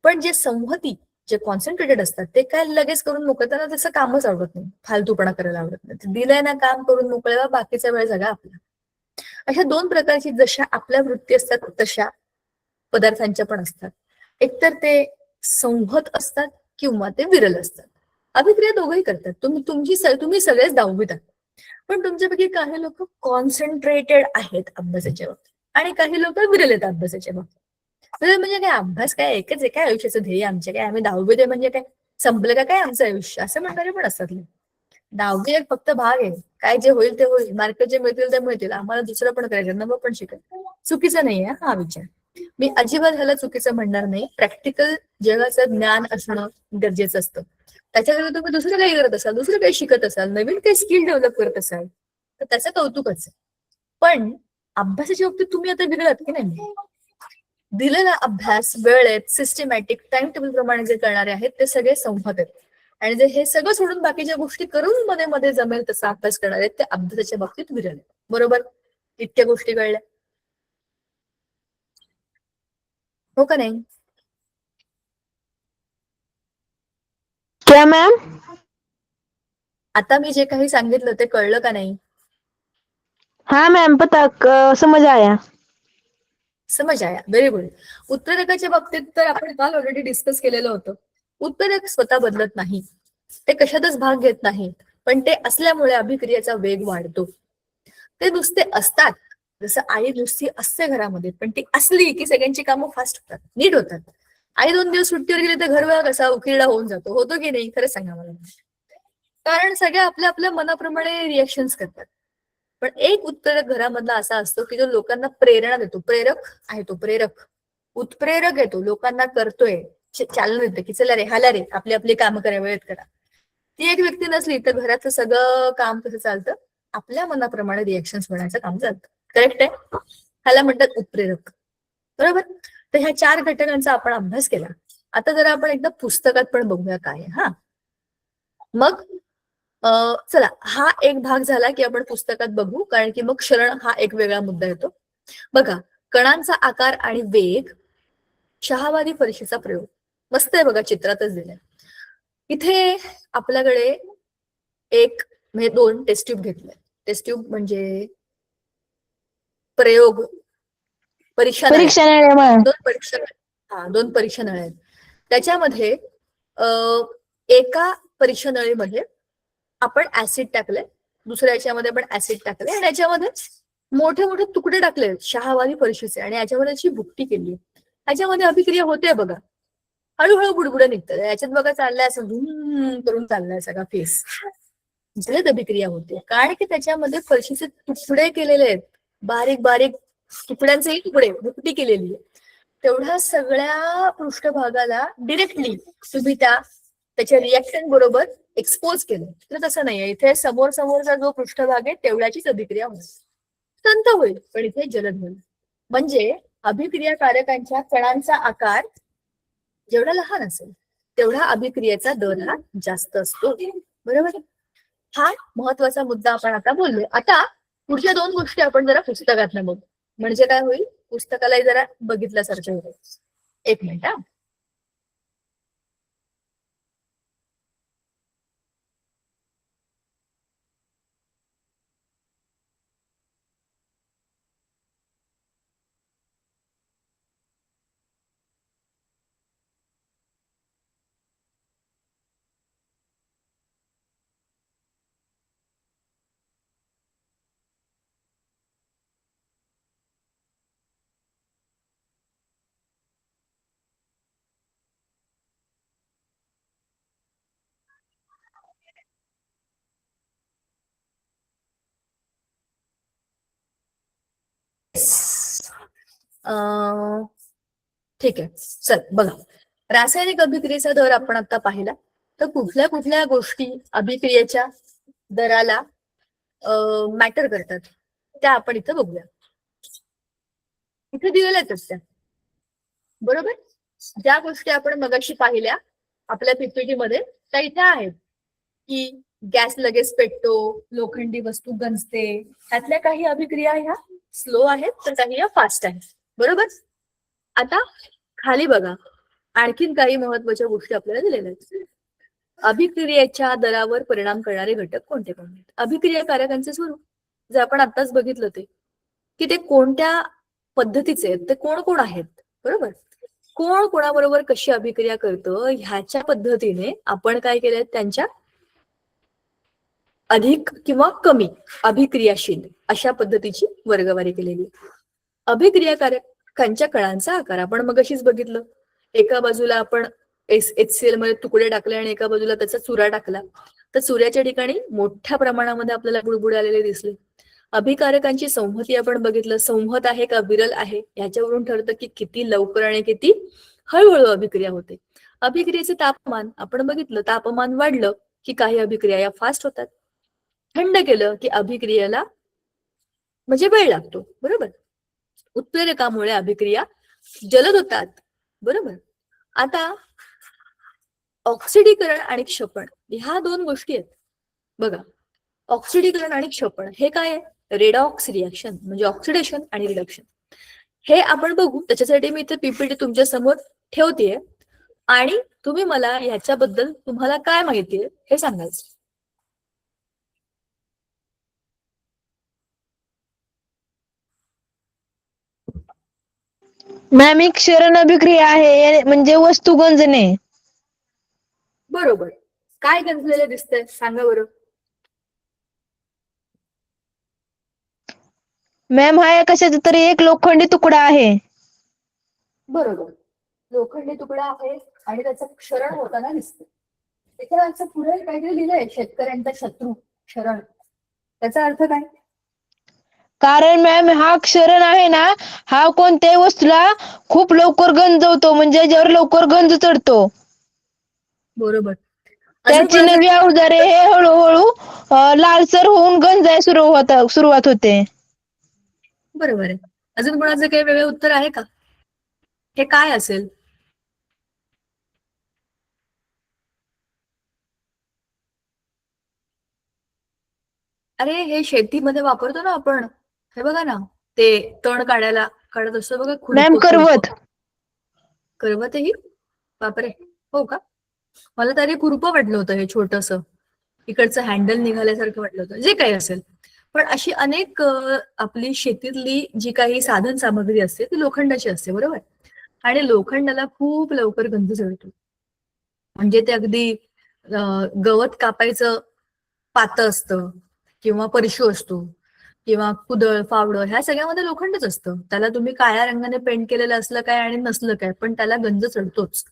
पण जे संहती, जे कॉन्सन्ट्रेटेड असतात ते काय लगेच करून मोकळे, त्यांना तसं कामच आवडत नाही, फालतूपणा करायला आवडत नाही. दिलंय ना काम करून मोकळेवा, बाकीचा वेळ सगळा आपला. अशा 2 प्रकारची जशा आपल्या वृत्ती असतात तशा पदार्थांच्या पण असतात. एकतर ते संहत असतात किंवा ते विरल असतात. अभिक्रिया दोघंही करतात. तुम्ही सगळेच 10वीत आहात, पण तुमच्यापैकी काही लोक कॉन्सन्ट्रेटेड आहेत अभ्यासाच्या बाबतीत आणि काही लोक विरल आहेत अभ्यासाच्या बाबतीत. म्हणजे काय, अभ्यास काय एकच आहे काय? आयुष्याचं ध्येय आमच्या काय? आम्ही 10वीत आहे म्हणजे काय संपलं का काय आमचं आयुष्य? असं म्हणणारे पण असतात. 10वी एक फक्त भाग आहे, काय जे होईल ते होईल, मार्क जे मिळतील ते मिळतील, आम्हाला दुसरं पण करायचं, नवं पण शिकायचं. चुकीचं नाहीये हा विचार, मी अजिबात ह्याला चुकीचं म्हणणार नाही. प्रॅक्टिकल जगाचं ज्ञान असणं गरजेचं असतं. त्याच्याकडे तुम्ही दुसरं काही करत असाल, दुसरं काही शिकत असाल, नवीन काही स्किल डेव्हलप करत असाल तर त्याचं कौतुकच आहे. पण अभ्यासाच्या बाबतीत तुम्ही आता वेगळात की नाही? दिलेला अभ्यास वेळेत सिस्टमॅटिक टाइम टेबल प्रमाणे जे करणारे आहेत ते सगळे संहत आहेत, आणि जे हे सगळं सोडून बाकीच्या गोष्टी करून मध्ये मध्ये जमेल तसा अभ्यास करणार आहेत ते अभ्यासाच्या बाबतीत विरल आहेत. बरोबर? इतक्या गोष्टी कळल्या हो का नाही? क्या मॅम? आता मी जे काही सांगितलं ते कळलं का नाही? हाँ मैम, पता समझ आया. समज आया, व्हेरी गुड. उत्प्रेरकाच्या बाबतीत तर आपण काल ऑलरेडी डिस्कस केलेलं होतं. उत्प्रेरक स्वतः बदलत नाही, ते कशातच भाग घेत नाहीत, पण ते असल्यामुळे अभिक्रियेचा वेग वाढतो. ते नुसते असतात, जसं आई नुसती असते घरामध्ये, पण ती असली की सगळ्यांची कामं फास्ट होतात, नीट होतात. आई 2 दिवस सुट्टीवर गेली तर घर कसा उकिरडा होऊन जातो, होतो की नाही? खरंच सांगा मला. कारण सगळे आपल्या आपल्या मनाप्रमाणे रिएक्शन्स करतात. पण एक उत्प्रेरक घरामधला असा असतो की जो लोकांना प्रेरणा देतो. प्रेरक आहे तो, प्रेरक उत्प्रेरक येतो, लोकांना करतोय, चालना देते की चला रे, हाला रे, आपली आपली कामं करा, वेळेत करा. ती एक व्यक्ती नसली तर घरातलं सगळं काम कसं चालतं, आपल्या मनाप्रमाणे रिएक्शन होण्याचं काम चालतं. करेक्ट आहे? ह्याला म्हणतात उत्प्रेरक. बरोबर. तर ह्या 4 घटकांचा आपण अभ्यास केला. आता जरा आपण एकदा पुस्तकात पण बघूया काय आहे. हा मग चला, हा एक भाग झाला की आपण पुस्तकात बघू, कारण की मग क्षरण हा एक वेगळा मुद्दा येतो. बघा, कणांचा आकार आणि वेग, शहावादी फरशीचा प्रयोग. मस्त आहे बघा, चित्रातच दिलाय. इथे आपल्याकडे एक म्हणजे 2 टेस्ट ट्यूब घेतले. टेस्ट ट्यूब म्हणजे प्रयोग परीक्षा नळ्या. परीक्षा नळ्या. 2 परीक्षा नळ्या आहेत. त्याच्यामध्ये एका परीक्षा नळीमध्ये आपण ऍसिड टाकलंय, दुसऱ्या याच्यामध्ये आपण ऍसिड टाकले आणि याच्यामध्ये मोठे मोठे तुकडे टाकले शहावादी फरशीचे आणि याच्यामध्ये अशी भुकटी केली. ह्याच्यामध्ये अभिक्रिया होते बघा, हळूहळू बुडबुडे निघतात. याच्यात बघा चाललाय असं धूम करून चाललाय सगळा फेस. जलद अभिक्रिया होते, कारण की त्याच्यामध्ये फरशीचे तुकडे केलेले आहेत, बारीक बारीक तुकड्यांचेही तुकडे, भुकटी केलेली आहे. तेवढ्या सगळ्या पृष्ठभागाला डिरेक्टली तुम्ही त्याच्या रिएक्शन बरोबर एक्सपोज केलं. तर तसं नाहीये, इथे समोर समोरचा जो पृष्ठभाग आहे तेवढ्याचीच अभिक्रिया होईल, संत होईल, पण इथे जलद होईल. म्हणजे अभिक्रियाकारकांच्या कणांचा आकार जेवढा लहान असेल तेवढा अभिक्रियेचा दर हा जास्त असतो. बरोबर. हा महत्वाचा मुद्दा आपण आता बोललो. आता पुढच्या 2 गोष्टी आपण जरा पुस्तकातनं बघू, म्हणजे काय होईल, पुस्तकालाही जरा बघितल्यासारखं होईल. एक मिनिट हा. ठीक आहे, चल बघा, रासायनिक अभिक्रियेचा दर आपण आता पाहिला. तर कुठल्या कुठल्या गोष्टी अभिक्रियेच्या दराला मॅटर करतात त्या आपण इथं बघूया. इथे दिलेल्या आहेत त्या, बरोबर. ज्या गोष्टी आपण मगाशी पाहिल्या आपल्या पीपीटी मध्ये त्या इथे आहेत, की गॅस लगेच पेटतो, लोखंडी वस्तू गंजते. त्यातल्या काही अभिक्रिया ह्या स्लो आहेत तर काही या फास्ट आहेत. बरोबर. आता खाली बघा, आणखीन काही महत्वाच्या गोष्टी आपल्याला दिलेल्या आहेत. अभिक्रियेच्या दरावर परिणाम करणारे घटक कोणते कोणते? अभिक्रियाकारकांचे स्वरूप जे आपण आताच बघितलं ते, की ते कोणत्या पद्धतीचे आहेत, ते कोण कोण आहेत. बरोबर. कोण कोणाबरोबर कशी अभिक्रिया करतं ह्याच्या पद्धतीने आपण काय केलंय, त्यांच्या अधिक किंवा कमी अभिक्रियाशील अशा पद्धतीची वर्गवारी केलेली. अभिक्रियाकारकांच्या कणांचा आकार आपण मगाशीच बघितलं. एका बाजूला आपण HCl मध्ये तुकडे टाकले आणि एका बाजूला त्याचा चुरा टाकला, तर चुऱ्याच्या ठिकाणी मोठ्या प्रमाणामध्ये आपल्याला बुडबुडे आलेले दिसले. अभिकारकांची संहती आपण बघितलं, संहत आहे का विरल आहे ह्याच्यावरून ठरतं की किती लवकर आणि किती हळूहळू अभिक्रिया होते. अभिक्रियेचे तापमान आपण बघितलं, तापमान वाढलं की काही अभिक्रिया या फास्ट होतात, थंड केलं की अभिक्रियेला म्हणजे वेळ लागतो. बरोबर. उत्प्रेरकामुळे अभिक्रिया जलद होतात. बरोबर. आता ऑक्सिडीकरण आणि क्षपण ह्या 2 गोष्टी आहेत बघा. ऑक्सिडीकरण आणि क्षपण हे काय आहे? रेडॉक्स रिएक्शन म्हणजे ऑक्सिडेशन आणि रिडक्शन. हे आपण बघू. त्याच्यासाठी मी इथे पीपीटी तुमच्या समोर ठेवतेय आणि तुम्ही मला ह्याच्याबद्दल तुम्हाला काय माहितीये हे सांगायचं. मॅम, एक क्षरण अभिक्रिया आहे म्हणजे वस्तू गंजणे. बरोबर. काय गंजलेलं दिसतंय सांगा बरं. मॅम, हा कशाचा तरी एक लोखंडी तुकडा आहे. बरोबर. लोखंडी तुकडा आहे आणि त्याचं क्षरण होताना दिसतं. त्याच्या पुढे काहीतरी लिहिलंय, शेतकऱ्यांचा शत्रू शरण. त्याचा अर्थ काय? कारण मॅम हा क्षरण आहे ना, हा कोणत्याही वस्तूला खूप लवकर गंजवतो, म्हणजे ज्यावर लवकर गंज चढतो. बरोबर. अजून त्याची कोणाचं? नवी अवजारे हे हळूहळू लालसर होऊन गंजाय सुरुवात होते. बरोबर आहे. अजून कोणाचं काही वेगळं उत्तर आहे का? हे काय असेल? अरे हे शेतीमध्ये वापरतो ना आपण, हे बघा ना, ते तण काढत असतो बघा, मॅम करवत. करवतही? बापरे, हो का? मला तरी खुरपं वाटलं होतं हे छोटस, इकडचं हँडल निघाल्यासारखं वाटलं होतं, जे काही असेल. पण अशी अनेक आपली शेतीतली जी काही साधन सामग्री असते ती लोखंडाची असते, बरोबर. आणि लोखंडाला खूप लवकर गंज चढतो. म्हणजे ते अगदी गवत कापायचं पातं असतं, किंवा परशू असतो, किंवा कुदळ फावडं, ह्या सगळ्यामध्ये लोखंडच असतं. त्याला तुम्ही काळ्या रंगाने पेंट केलेलं असलं काय आणि नसलं काय, पण त्याला गंज चढतोच.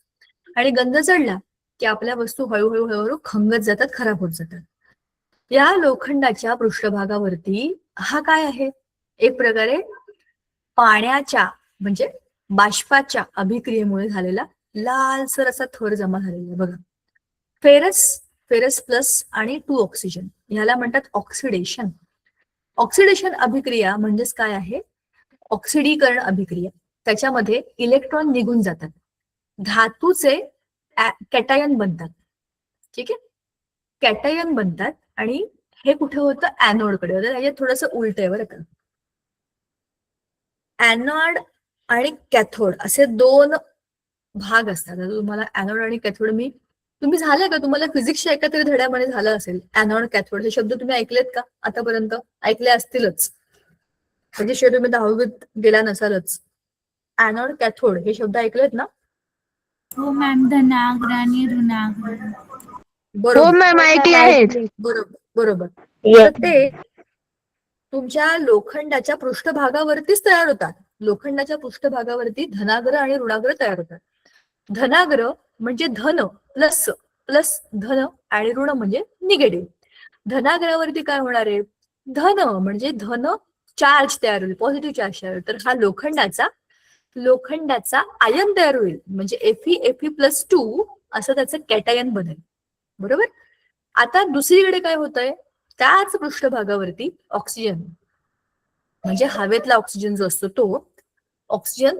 आणि गंज चढला की आपल्या वस्तू हळूहळू हळूहळू खंगत जातात, खराब होत जातात. या लोखंडाच्या पृष्ठभागावरती हा काय आहे? एक प्रकारे पाण्याच्या म्हणजे बाष्पाच्या अभिक्रियेमुळे झालेला लालसर असा थर जमा झालेला आहे बघा. फेरस प्लस आणि 2 ऑक्सिजन, ह्याला म्हणतात ऑक्सिडेशन. ऑक्सिडेशन अभिक्रिया म्हणजेच काय आहे? ऑक्सिडीकरण अभिक्रिया. त्याच्यामध्ये इलेक्ट्रॉन निघून जातात, धातूचे कॅटायन बनतात. ठीक आहे, कॅटायन बनतात. आणि हे कुठे होतं? ऍनोडकडे होतं. त्याच्यात थोडंसं उलट आहे बरं का. ऍनोड आणि कॅथोड असे दोन भाग असतात. आता तुम्हाला ऍनोड आणि कॅथोड तुम्ही झालं का? तुम्हाला फिजिक्सच्या एका तरी धड्यामध्ये झालं असेल. ऍनोड कॅथोड हे शब्द तुम्ही ऐकलेत का आतापर्यंत? ऐकले असतीलच, म्हणजे शिवाय तुम्ही 10वीत गेला नसालच. ऍनोड कॅथोड हे शब्द ऐकलेत ना? हो मॅम, धनाग्र आणि ऋणाग्र. हो बरोबर मॅम, ऐकले आहेत. बरोबर बरोबर. तर येस. ते तुमच्या लोखंडाच्या पृष्ठभागावरतीच तयार होतात. लोखंडाच्या पृष्ठभागावरती धनाग्र आणि ऋणाग्र तयार होतात. धनाग्र म्हणजे धन प्लस प्लस धन, आणि ऋण म्हणजे निगेटिव्ह. धनाग्रावरती काय होणार आहे? धन म्हणजे धन चार्ज तयार होईल, पॉझिटिव्ह चार्ज तयार होईल. तर हा लोखंडाचा आयन तयार होईल, म्हणजे Fe+2 असं त्याचं कॅटायन बनेल, बरोबर. आता दुसरीकडे काय होतंय? त्याच पृष्ठभागावरती ऑक्सिजन म्हणजे हवेतला ऑक्सिजन जो असतो तो ऑक्सिजन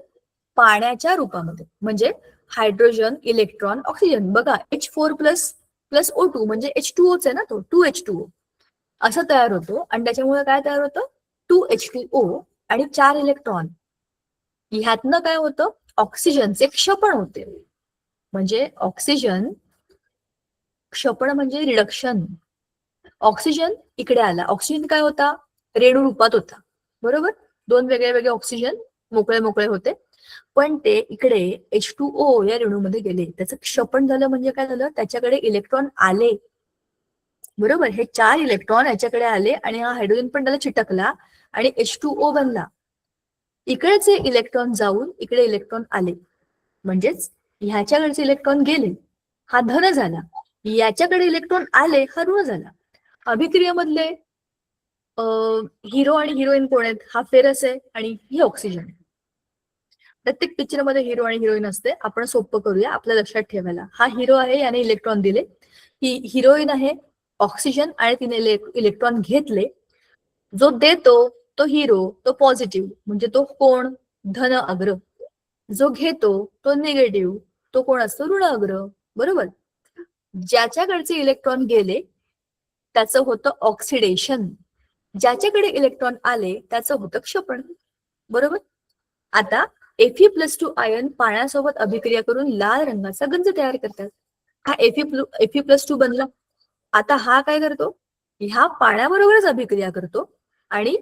पाण्याच्या रूपामध्ये, म्हणजे हायड्रोजन, इलेक्ट्रॉन, ऑक्सिजन. बघा H4++O2 म्हणजे H2O आहे ना, तो 2H2O असं तयार होतो. आणि त्याच्यामुळे काय तयार होतं? 2H2O आणि 4 इलेक्ट्रॉन. ह्यातनं काय होतं? ऑक्सिजनचे क्षपण होते. म्हणजे ऑक्सिजन क्षपण म्हणजे रिडक्शन. ऑक्सिजन इकडे आला. ऑक्सिजन काय होता? रेणू रूपात होता, बरोबर. दोन वेगळे वेगळे ऑक्सिजन मोकळे मोकळे होते, पण ते इकडे H2O या रेणूमध्ये गेले. त्याचं क्षपण झालं म्हणजे काय झालं? त्याच्याकडे इलेक्ट्रॉन आले, बरोबर. हे 4 इलेक्ट्रॉन याच्याकडे आले आणि हा हायड्रोजन पण त्याला चिटकला आणि H2O बनला. इकडेचे इलेक्ट्रॉन जाऊन इकडे इलेक्ट्रॉन आले, म्हणजेच ह्याच्याकडचे इलेक्ट्रॉन गेले, हा धन झाला. याच्याकडे इलेक्ट्रॉन आले, हा ऋण झाला. अभिक्रियेमधले हिरो आणि हिरोईन कोण आहेत? हा फेरस आहे आणि ही ऑक्सिजन आहे. प्रत्येक पिक्चर मध्ये हिरो आणि हिरोईन असते. आपण सोपं करूया आपल्या लक्षात ठेवायला. हा हिरो आहे, याने इलेक्ट्रॉन दिले. ही हिरोईन आहे ऑक्सिजन, आणि तिने इलेक्ट्रॉन घेतले. जो देतो तो हिरो, तो पॉझिटिव्ह, म्हणजे तो कोण? धन अग्र. जो घेतो तो निगेटिव्ह, तो कोण असतो? ऋण अग्र, बरोबर. ज्याच्याकडचे इलेक्ट्रॉन गेले त्याचं होतं ऑक्सिडेशन, ज्याच्याकडे इलेक्ट्रॉन आले त्याचं होतं क्षपण, बरोबर. आता Fe+2 आयन पाण्यासोबत अभिक्रिया करून लाल रंगाचा गंज तयार करतात. हा Fe+2 बनला. आता हा काय करतो? ह्या पाण्याबरोबरच अभिक्रिया करतो आणि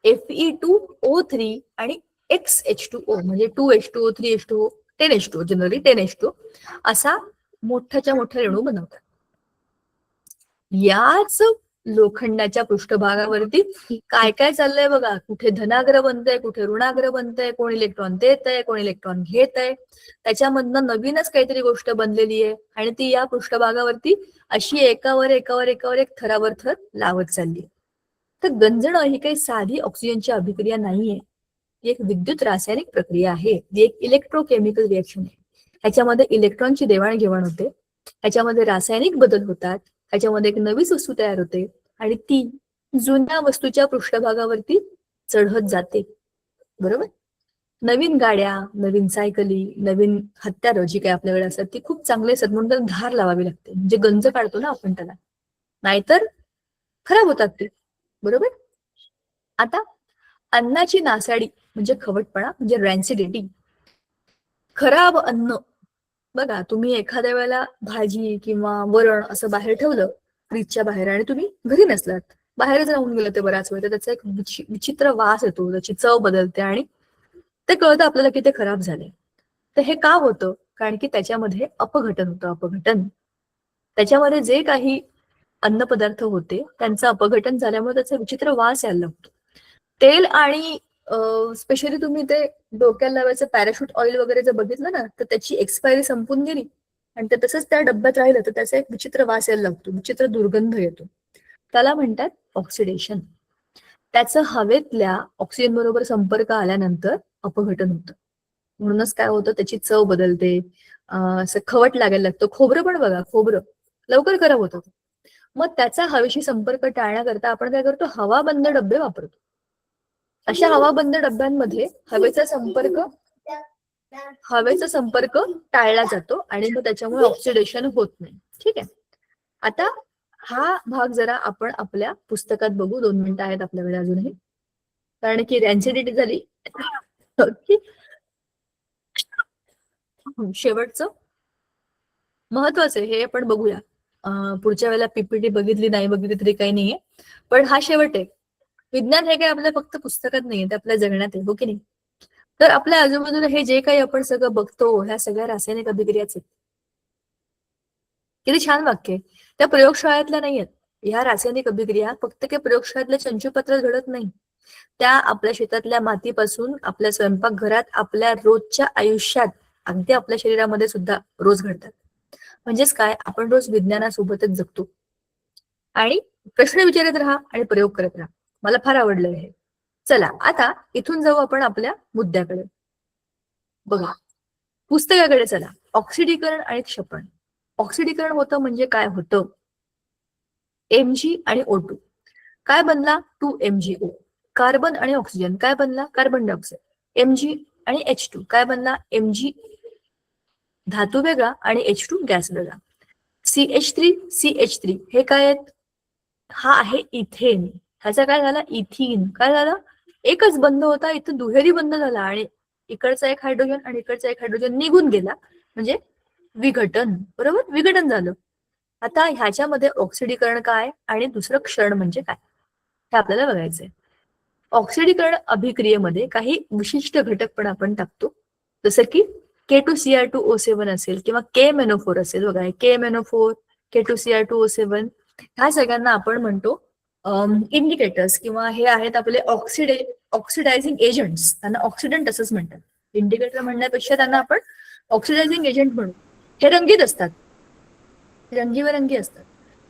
Fe2O3 आणि XH2O म्हणजे 2H2O, 3H2O, 10H2O, generally 10H2O असा मोठ्याच्या मोठ्या रेणू बनवतात. याच लोखंडाच्या पृष्ठभागावरती काय काय चाललंय बघा. कुठे धनाग्र बनतंय, कुठे ऋणाग्र बनतंय, कोण इलेक्ट्रॉन देत आहे, कोण इलेक्ट्रॉन घेत आहे. त्याच्यामधनं नवीनच काहीतरी गोष्ट बनलेली आहे आणि ती या पृष्ठभागावरती अशी एकावर एकावर एकावर एक थरावर थर लावत चालली आहे. तर गंजणं ही काही साधी ऑक्सिजनची अभिक्रिया नाहीये. ती एक विद्युत रासायनिक प्रक्रिया आहे. ती एक इलेक्ट्रोकेमिकल रिएक्शन आहे. ह्याच्यामध्ये इलेक्ट्रॉनची देवाणघेवाण होते, ह्याच्यामध्ये रासायनिक बदल होतात, ह्याच्यामध्ये एक नवी वस्तू तयार होते आणि ती जुन्या वस्तूच्या पृष्ठभागावरती चढत जाते. बरोबर. नवीन गाड्या, नवीन सायकली, नवीन हत्यारं जी काही आपल्याकडे असतात ती खूप चांगले असतात म्हणून त्याला धार लावावी लागते. म्हणजे गंज काढतो ना आपण त्याला, नाहीतर खराब होतात ते. बरोबर. आता अन्नाची नासाडी म्हणजे खवटपणा म्हणजे रॅन्सिडिटी. खराब अन्न बघा, तुम्ही एखाद्या वेळेला भाजी किंवा वरण असं बाहेर ठेवलं फ्रीजच्या बाहेर आणि तुम्ही घरी नसलात, बाहेरच राहून गेलं ते बराच वेळ, तर त्याचा एक विचित्र वास येतो, त्याची चव बदलते आणि ते कळतं आपल्याला की ते खराब झाले. तर हे का होतं? कारण की त्याच्यामध्ये अपघटन होतं. अपघटन त्याच्यामध्ये जे काही अन्नपदार्थ होते त्यांचं अपघटन झाल्यामुळे त्याचा विचित्र वास यायला लागतो. तेल आणि स्पेशली तुम्ही ते डोक्याला लावायचं पॅराशूट ऑइल वगैरे जर बघितलं ना, तर त्याची एक्सपायरी संपून गेली आणि ते तसंच त्या डब्यात राहिलं तर त्याचा एक विचित्र वास यायला लागतो, विचित्र दुर्गंध येतो. त्याला म्हणतात ऑक्सिडेशन. त्याचं हवेतल्या ऑक्सिजन बरोबर संपर्क आल्यानंतर अपघटन होतं. म्हणूनच काय होतं, त्याची चव बदलते, असं खवट लागायला लागतं. खोबरं पण बघा, खोबरं लवकर खराब होतं. मग त्याचा हवेशी संपर्क टाळण्याकरता आपण काय करतो, हवाबंद डबे वापरतो. अशा हवाबंद डब्यांमध्ये हवेचा संपर्क टाळला जातो आणि मग त्याच्यामुळे ऑक्सिडेशन होत नाही. ठीक आहे. आता हा भाग जरा आपण आपल्या पुस्तकात बघू. 2 मिनिटं आहेत आपल्याकडे अजूनही, कारण की रॅन्सिडिटी झाली. शेवटचं महत्वाचं आहे, हे आपण बघूया. पुढच्या वेळेला पीपीटी बघितली नाही बघितली तरी काही नाहीये, पण हा शेवट आहे. विज्ञान हे काय आपल्या फक्त पुस्तकात नाहीये, ते आपल्या जगण्यात आहे. हो की नाही? तर आपल्या आजूबाजूला हे जे काही आपण सगळं बघतो ह्या सगळ्या रासायनिक अभिक्रियाच आहेत. किती छान वाक्य आहे. त्या प्रयोगशाळेतल्या नाही आहेत. ह्या रासायनिक अभिक्रिया फक्त काही प्रयोगशाळेतल्या चंचुपत्रात घडत नाही. त्या आपल्या शेतातल्या मातीपासून आपल्या स्वयंपाकघरात, आपल्या रोजच्या आयुष्यात, अगदी आपल्या शरीरामध्ये सुद्धा रोज घडतात. म्हणजेच काय, आपण रोज विज्ञानासोबतच जगतो आणि प्रश्न विचारत राहा आणि प्रयोग करत राहा. मला फार आवडलं हे. चला आता इथून जाऊ आपण आपल्या मुद्द्याकडे. बघा, पुस्तकाकडे चला. ऑक्सिडीकरण आणि क्षपण. ऑक्सिडीकरण होतं म्हणजे काय होतं, Mg आणि O2 काय बनला, 2MgO. कार्बन आणि ऑक्सिजन काय बनला, कार्बन डायऑक्साईड. Mg आणि H2 काय बनला, Mg धातू वेगळा आणि H2 गॅस वेगळा. CH3 हे काय आहेत, हा आहे इथेन. ह्याचा काय झाला, इथिन. काय झाला, एकच बंध होता, इथं दुहेरी बंध झाला आणि इकडचा एक हायड्रोजन आणि इकडचा एक हायड्रोजन निघून गेला, म्हणजे विघटन. बरोबर, विघटन झालं. आता ह्याच्यामध्ये ऑक्सिडीकरण काय आणि दुसरं क्षरण म्हणजे काय हे आपल्याला बघायचंय. ऑक्सिडीकरण अभिक्रियेमध्ये काही विशिष्ट घटक पण आपण टाकतो, जसं की K2Cr2O7 असेल किंवा KMnO4 असेल. बघा, KMnO4, K2Cr2O7 ह्या सगळ्यांना आपण म्हणतो इंडिकेटर्स किंवा हे आहेत आपले ऑक्सिडायझिंग एजंट्स. त्यांना ऑक्सिडंट असंच म्हणतात. इंडिकेटर म्हणण्यापेक्षा त्यांना आपण ऑक्सिडायझिंग एजंट म्हणू. हे रंगीत असतात, रंगीबेरंगी असतात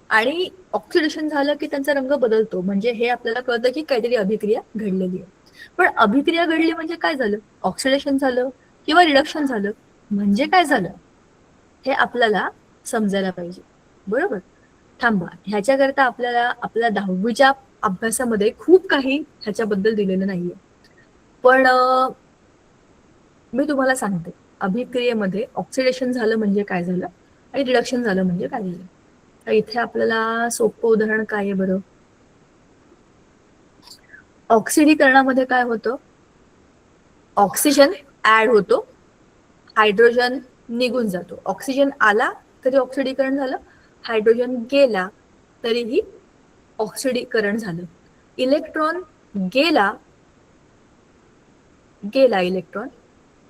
आणि ऑक्सिडेशन झालं की त्यांचा रंग बदलतो. म्हणजे हे आपल्याला कळतं की काहीतरी अभिक्रिया घडलेली आहे. पण अभिक्रिया घडली म्हणजे काय झालं, ऑक्सिडेशन झालं किंवा रिडक्शन झालं म्हणजे काय झालं हे आपल्याला समजायला पाहिजे. बरोबर. थांबा, ह्याच्याकरता आपल्याला आपल्या 10वीच्या अभ्यासामध्ये खूप काही ह्याच्याबद्दल दिलेलं नाहीये, पण मी तुम्हाला सांगते अभिक्रियेमध्ये ऑक्सिडेशन झालं म्हणजे काय झालं आणि रिडक्शन झालं म्हणजे काय झालं. तर इथे आपल्याला सोपं उदाहरण काय आहे बरं. ऑक्सिडीकरणामध्ये काय होतं, ऑक्सिजन ऍड होतो, हायड्रोजन निघून जातो. ऑक्सिजन आला तरी ऑक्सिडीकरण झालं, हायड्रोजन गेला तरीही ऑक्सिडीकरण झालं. इलेक्ट्रॉन गेला इलेक्ट्रॉन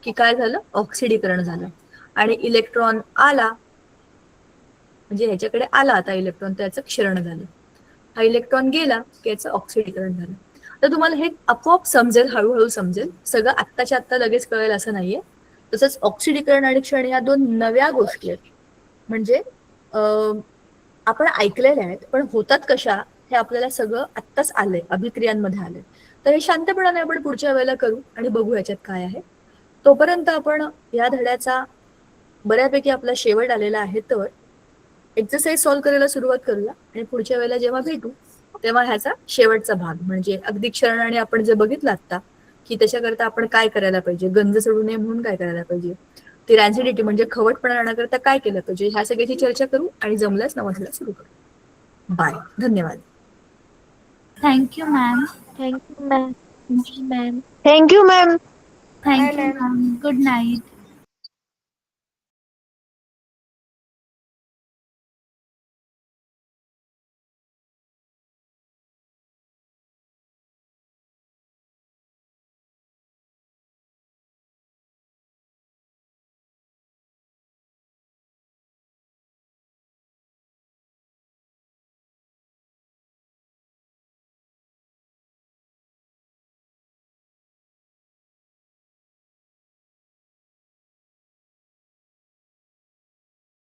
की काय झालं, ऑक्सिडीकरण झालं. आणि इलेक्ट्रॉन आला म्हणजे ह्याच्याकडे आला आता इलेक्ट्रॉन, त्याचं क्षरण झालं. हा इलेक्ट्रॉन गेला की याचं ऑक्सिडीकरण झालं. तर तुम्हाला हे आपोआप समजेल, हळूहळू समजेल, सगळं आत्ताच्या आत्ता लगेच कळेल असं नाहीये. तसंच ऑक्सिडीकरण आणि क्षण ह्या दोन नव्या गोष्टी आहेत. म्हणजे आपण ऐकलेल्या आहेत, पण होतात कशा हे आपल्याला सगळं आत्ताच आलंय, अभिक्रियांमध्ये आलंय. तर हे शांतपणाने आपण पुढच्या वेळेला करू आणि बघू याच्यात काय आहे. तोपर्यंत आपण या धड्याचा बऱ्यापैकी आपला शेवट आलेला आहे. तर एक्सरसाइज सॉल्व्ह करायला सुरुवात करूया आणि पुढच्या वेळेला जेव्हा भेटू तेव्हा ह्याचा शेवटचा भाग म्हणजे अगदी क्षण आणि आपण जे बघितलं आता की त्याच्याकरता आपण काय करायला पाहिजे, गंज चढू नये म्हणून काय करायला पाहिजे, ती रॅन्सिडिटी म्हणजे खवटपणा राहण्याकरता काय केलं पाहिजे, ह्या सगळ्याची चर्चा करू आणि जमल्यास नवा धडा सुरू करू. बाय, धन्यवाद. Thank you ma'am. Thank you ma'am. Thank you ma'am. Thank you ma'am. Good night.